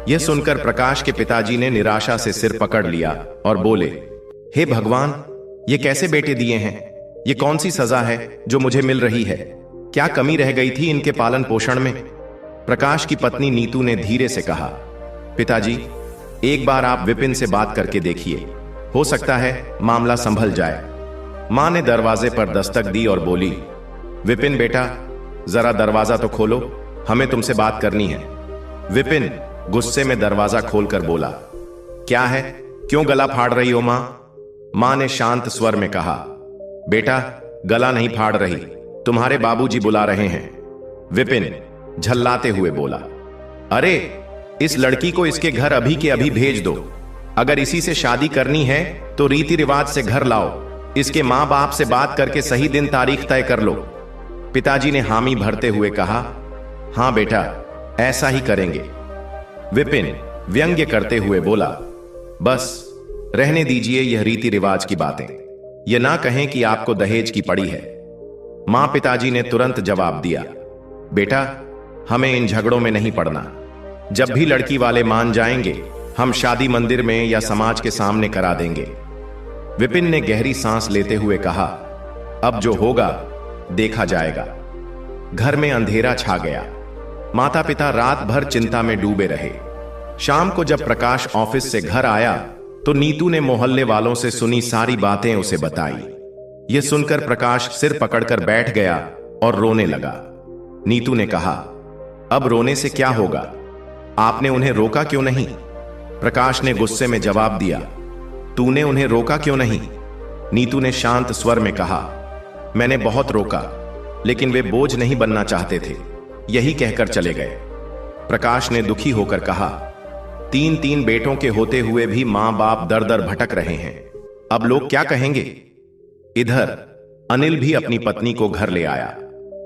यह सुनकर प्रकाश के पिताजी ने निराशा से सिर पकड़ लिया और बोले, हे भगवान, ये कैसे बेटे दिए हैं? ये कौन सी सजा है जो मुझे मिल रही है? क्या कमी रह गई थी इनके पालन पोषण में? प्रकाश की पत्नी नीतू ने धीरे से कहा, पिताजी एक बार आप विपिन से बात करके देखिए, हो सकता है मामला संभल जाए। मां ने दरवाजे पर दस्तक दी और बोली, विपिन बेटा जरा दरवाजा तो खोलो, हमें तुमसे बात करनी है। विपिन गुस्से में दरवाजा खोलकर बोला, क्या है, क्यों गला फाड़ रही हो मां? मां ने शांत स्वर में कहा, बेटा गला नहीं फाड़ रही, तुम्हारे बाबूजी बुला रहे हैं। विपिन झल्लाते हुए बोला, अरे इस लड़की को इसके घर अभी के अभी भेज दो। अगर इसी से शादी करनी है तो रीति रिवाज से घर लाओ, इसके मां बाप से बात करके सही दिन तारीख तय कर लो। पिताजी ने हामी भरते हुए कहा, हां बेटा ऐसा ही करेंगे। विपिन व्यंग्य करते हुए बोला, बस रहने दीजिए यह रीति रिवाज की बातें, यह ना कहें कि आपको दहेज की पड़ी है। मां पिताजी ने तुरंत जवाब दिया, बेटा हमें इन झगड़ों में नहीं पड़ना, जब भी लड़की वाले मान जाएंगे हम शादी मंदिर में या समाज के सामने करा देंगे। विपिन ने गहरी सांस लेते हुए कहा, अब जो होगा देखा जाएगा। घर में अंधेरा छा गया। माता पिता रात भर चिंता में डूबे रहे। शाम को जब प्रकाश ऑफिस से घर आया तो नीतू ने मोहल्ले वालों से सुनी सारी बातें उसे बताई। यह सुनकर प्रकाश सिर पकड़कर बैठ गया और रोने लगा। नीतू ने कहा, अब रोने से क्या होगा, आपने उन्हें रोका क्यों नहीं? प्रकाश ने गुस्से में जवाब दिया, तूने उन्हें रोका क्यों नहीं? नीतू ने शांत स्वर में कहा, मैंने बहुत रोका, लेकिन वे बोझ नहीं बनना चाहते थे, यही कहकर चले गए। प्रकाश ने दुखी होकर कहा, तीन तीन बेटों के होते हुए भी मां बाप दर दर भटक रहे हैं, अब लोग क्या कहेंगे। इधर अनिल भी अपनी पत्नी को घर ले आया।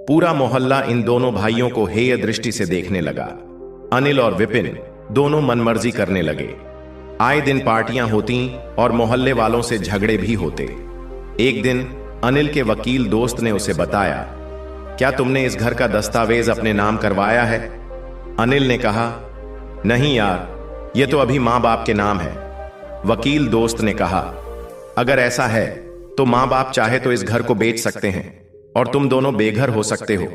पूरा मोहल्ला इन दोनों भाइयों को हेय दृष्टि से देखने लगा। अनिल और विपिन दोनों मनमर्जी करने लगे। आए दिन पार्टियां होती और मोहल्ले वालों से झगड़े भी होते। एक दिन अनिल के वकील दोस्त ने उसे बताया, क्या तुमने इस घर का दस्तावेज अपने नाम करवाया है। अनिल ने कहा, नहीं यार, यह तो अभी मां बाप के नाम है। वकील दोस्त ने कहा, अगर ऐसा है तो मां बाप चाहे तो इस घर को बेच सकते हैं और तुम दोनों बेघर हो सकते हो।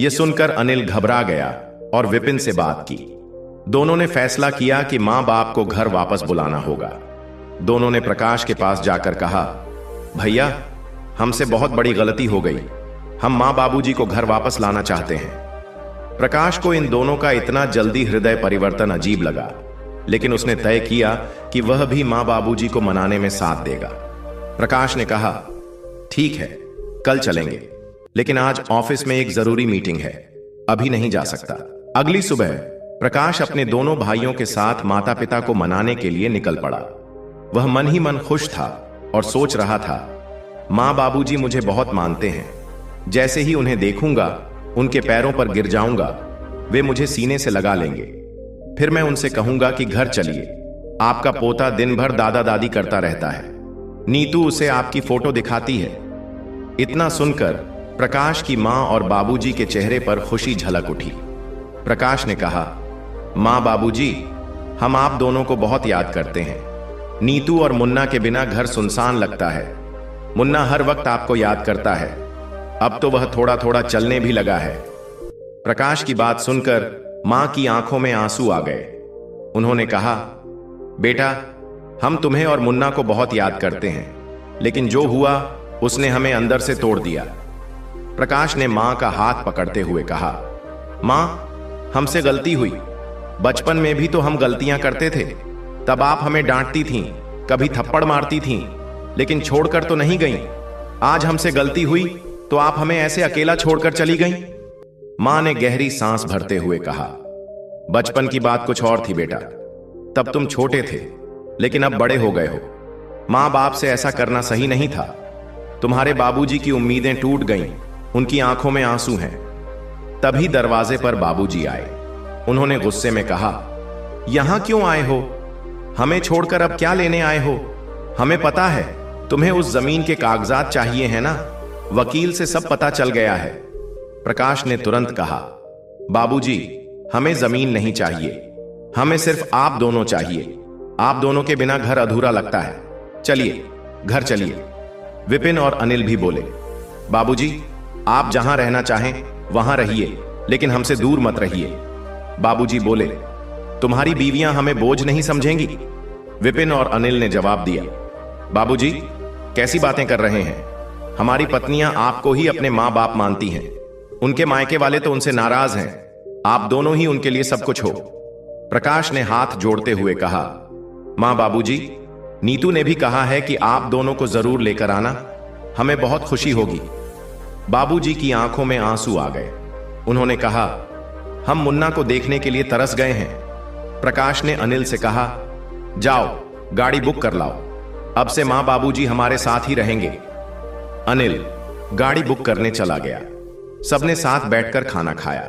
यह सुनकर अनिल घबरा गया और विपिन से बात की। दोनों ने फैसला किया कि मां बाप को घर वापस बुलाना होगा। दोनों ने प्रकाश के पास जाकर कहा, भैया, हमसे बहुत बड़ी गलती हो गई, हम मां बाबूजी को घर वापस लाना चाहते हैं। प्रकाश को इन दोनों का इतना जल्दी हृदय परिवर्तन अजीब लगा, लेकिन उसने तय किया कि वह भी मां बाबूजी को मनाने में साथ देगा। प्रकाश ने कहा, ठीक है, कल चलेंगे, लेकिन आज ऑफिस में एक जरूरी मीटिंग है, अभी नहीं जा सकता। अगली सुबह प्रकाश अपने दोनों भाइयों के साथ माता पिता को मनाने के लिए निकल पड़ा। वह मन ही मन खुश था और सोच रहा था, मां बाबूजी मुझे बहुत मानते हैं, जैसे ही उन्हें देखूंगा उनके पैरों पर गिर जाऊंगा, वे मुझे सीने से लगा लेंगे। फिर मैं उनसे कहूंगा कि घर चलिए, आपका पोता दिन भर दादा दादी करता रहता है, नीतू उसे आपकी फोटो दिखाती है। इतना सुनकर प्रकाश की मां और बाबूजी के चेहरे पर खुशी झलक उठी। प्रकाश ने कहा, मां बाबूजी, हम आप दोनों को बहुत याद करते हैं। नीतू और मुन्ना के बिना घर सुनसान लगता है। मुन्ना हर वक्त आपको याद करता है, अब तो वह थोड़ा थोड़ा चलने भी लगा है। प्रकाश की बात सुनकर मां की आंखों में आंसू आ गए। उन्होंने कहा, बेटा, हम तुम्हें और मुन्ना को बहुत याद करते हैं, लेकिन जो हुआ उसने हमें अंदर से तोड़ दिया। प्रकाश ने मां का हाथ पकड़ते हुए कहा, मां, हमसे गलती हुई, बचपन में भी तो हम गलतियां करते थे, तब आप हमें डांटती थीं, कभी थप्पड़ मारती थीं, लेकिन छोड़कर तो नहीं गईं। आज हमसे गलती हुई तो आप हमें ऐसे अकेला छोड़कर चली गईं। मां ने गहरी सांस भरते हुए कहा, बचपन की बात कुछ और थी बेटा, तब तुम छोटे थे, लेकिन अब बड़े हो गए हो। मां बाप से ऐसा करना सही नहीं था। तुम्हारे बाबूजी की उम्मीदें टूट गईं, उनकी आंखों में आंसू हैं। तभी दरवाजे पर बाबूजी आए। उन्होंने गुस्से में कहा, यहां क्यों आए हो? हमें छोड़कर अब क्या लेने आए हो? हमें पता है तुम्हें उस जमीन के कागजात चाहिए है ना, वकील से सब पता चल गया है। प्रकाश ने तुरंत कहा, बाबूजी, हमें जमीन नहीं चाहिए, हमें सिर्फ आप दोनों चाहिए। आप दोनों के बिना घर अधूरा लगता है, चलिए घर चलिए। विपिन और अनिल भी बोले, बाबूजी, आप जहां रहना चाहें वहां रहिए, लेकिन हमसे दूर मत रहिए। बाबूजी बोले, तुम्हारी बीवियां हमें बोझ नहीं समझेंगी? विपिन और अनिल ने जवाब दिया, बाबूजी, कैसी बातें कर रहे हैं? हमारी पत्नियां आपको ही अपने मां बाप मानती हैं, उनके मायके वाले तो उनसे नाराज हैं, आप दोनों ही उनके लिए सब कुछ हो। प्रकाश ने हाथ जोड़ते हुए कहा, मां बाबूजी, नीतू ने भी कहा है कि आप दोनों को जरूर लेकर आना, हमें बहुत खुशी होगी। बाबूजी की आंखों में आंसू आ गए। उन्होंने कहा, हम मुन्ना को देखने के लिए तरस गए हैं। प्रकाश ने अनिल से कहा, जाओ गाड़ी बुक कर लाओ, अब से मां बाबूजी हमारे साथ ही रहेंगे। अनिल गाड़ी बुक करने चला गया। सबने साथ बैठकर खाना खाया।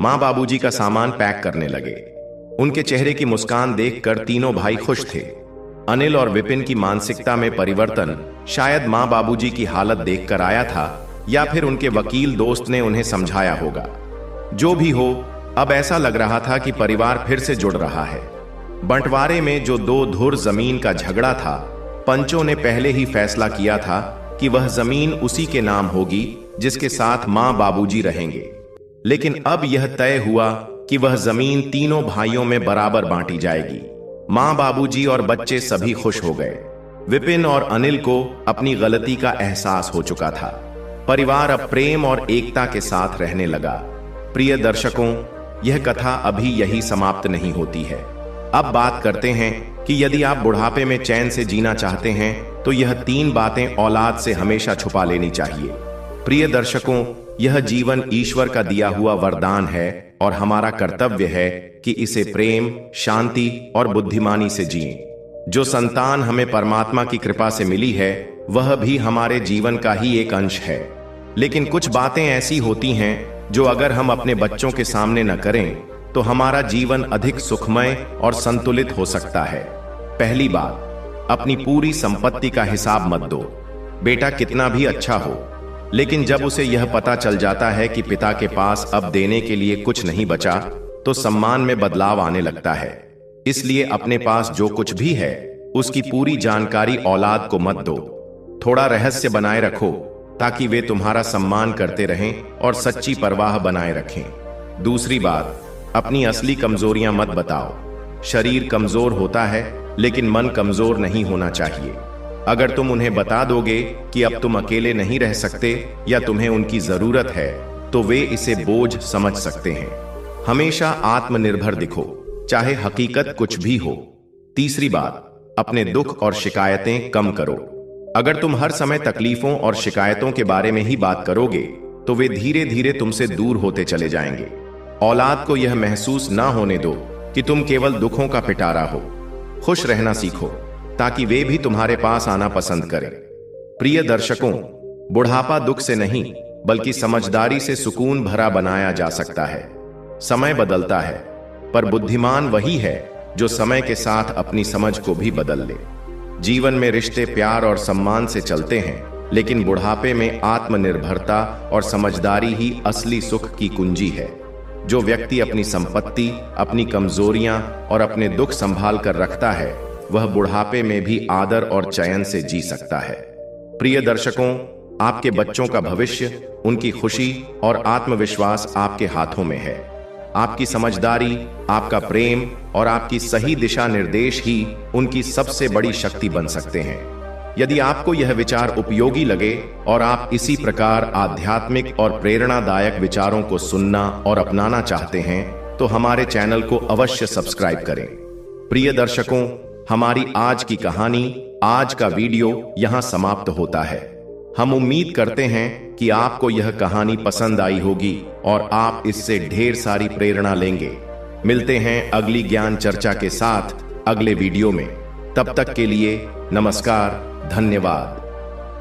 मां बाबूजी का सामान पैक करने लगे। उनके चेहरे की मुस्कान देखकर तीनों भाई खुश थे। अनिल और विपिन की मानसिकता में परिवर्तन शायद मां बाबूजी की हालत देखकर आया था, या फिर उनके वकील दोस्त ने उन्हें समझाया होगा। जो भी हो, अब ऐसा लग रहा था कि परिवार फिर से जुड़ रहा है। बंटवारे में जो 2 धुर जमीन का झगड़ा था, पंचों ने पहले ही फैसला किया था कि वह जमीन उसी के नाम होगी जिसके साथ मां बाबूजी रहेंगे। लेकिन अब यह तय हुआ कि वह जमीन तीनों भाइयों में बराबर बांटी जाएगी। मां बाबूजी और बच्चे सभी खुश हो गए। विपिन और अनिल को अपनी गलती का एहसास हो चुका था। परिवार अब प्रेम और एकता के साथ रहने लगा। प्रिय दर्शकों, यह कथा अभी यही समाप्त नहीं होती है। अब बात करते हैं कि यदि आप बुढ़ापे में चैन से जीना चाहते हैं तो यह 3 बातें औलाद से हमेशा छुपा लेनी चाहिए। प्रिय दर्शकों, यह जीवन ईश्वर का दिया हुआ वरदान है और हमारा कर्तव्य है कि इसे प्रेम, शांति और बुद्धिमानी से जिएं। जो संतान हमें परमात्मा की कृपा से मिली है वह भी हमारे जीवन का ही एक अंश है। लेकिन कुछ बातें ऐसी होती हैं जो अगर हम अपने बच्चों के सामने न करें तो हमारा जीवन अधिक सुखमय और संतुलित हो सकता है। पहली बात, अपनी पूरी संपत्ति का हिसाब मत दो। बेटा कितना भी अच्छा हो, लेकिन जब उसे यह पता चल जाता है कि पिता के पास अब देने के लिए कुछ नहीं बचा तो सम्मान में बदलाव आने लगता है। इसलिए अपने पास जो कुछ भी है उसकी पूरी जानकारी औलाद को मत दो। थोड़ा रहस्य बनाए रखो ताकि वे तुम्हारा सम्मान करते रहें और सच्ची परवाह बनाए रखें। दूसरी बात, अपनी असली कमजोरियां मत बताओ। शरीर कमजोर होता है लेकिन मन कमजोर नहीं होना चाहिए। अगर तुम उन्हें बता दोगे कि अब तुम अकेले नहीं रह सकते या तुम्हें उनकी जरूरत है तो वे इसे बोझ समझ सकते हैं। हमेशा आत्मनिर्भर दिखो, चाहे हकीकत कुछ भी हो। तीसरी बात, अपने दुख और शिकायतें कम करो। अगर तुम हर समय तकलीफों और शिकायतों के बारे में ही बात करोगे तो वे धीरे धीरे तुमसे दूर होते चले जाएंगे। औलाद को यह महसूस ना होने दो कि तुम केवल दुखों का पिटारा हो। खुश रहना सीखो ताकि वे भी तुम्हारे पास आना पसंद करें। प्रिय दर्शकों, बुढ़ापा दुख से नहीं बल्कि समझदारी से सुकून भरा बनाया जा सकता है। समय बदलता है पर बुद्धिमान वही है जो समय के साथ अपनी समझ को भी बदल ले। जीवन में रिश्ते प्यार और सम्मान से चलते हैं, लेकिन बुढ़ापे में आत्मनिर्भरता और समझदारी ही असली सुख की कुंजी है। जो व्यक्ति अपनी संपत्ति, अपनी कमजोरियां और अपने दुख संभाल कर रखता है वह बुढ़ापे में भी आदर और चैन से जी सकता है। प्रिय दर्शकों, आपके बच्चों का भविष्य, उनकी खुशी और आत्मविश्वास आपके हाथों में है। आपकी समझदारी, आपका प्रेम और आपकी सही दिशा निर्देश ही उनकी सबसे बड़ी शक्ति बन सकते हैं। यदि आपको यह विचार उपयोगी लगे और आप इसी प्रकार आध्यात्मिक और प्रेरणादायक विचारों को सुनना और अपनाना चाहते हैं तो हमारे चैनल को अवश्य सब्सक्राइब करें। प्रिय दर्शकों, हमारी आज की कहानी, आज का वीडियो यहाँ समाप्त होता है। हम उम्मीद करते हैं कि आपको यह कहानी पसंद आई होगी और आप इससे ढेर सारी प्रेरणा लेंगे। मिलते हैं अगली ज्ञान चर्चा के साथ अगले वीडियो में। तब तक के लिए नमस्कार, धन्यवाद।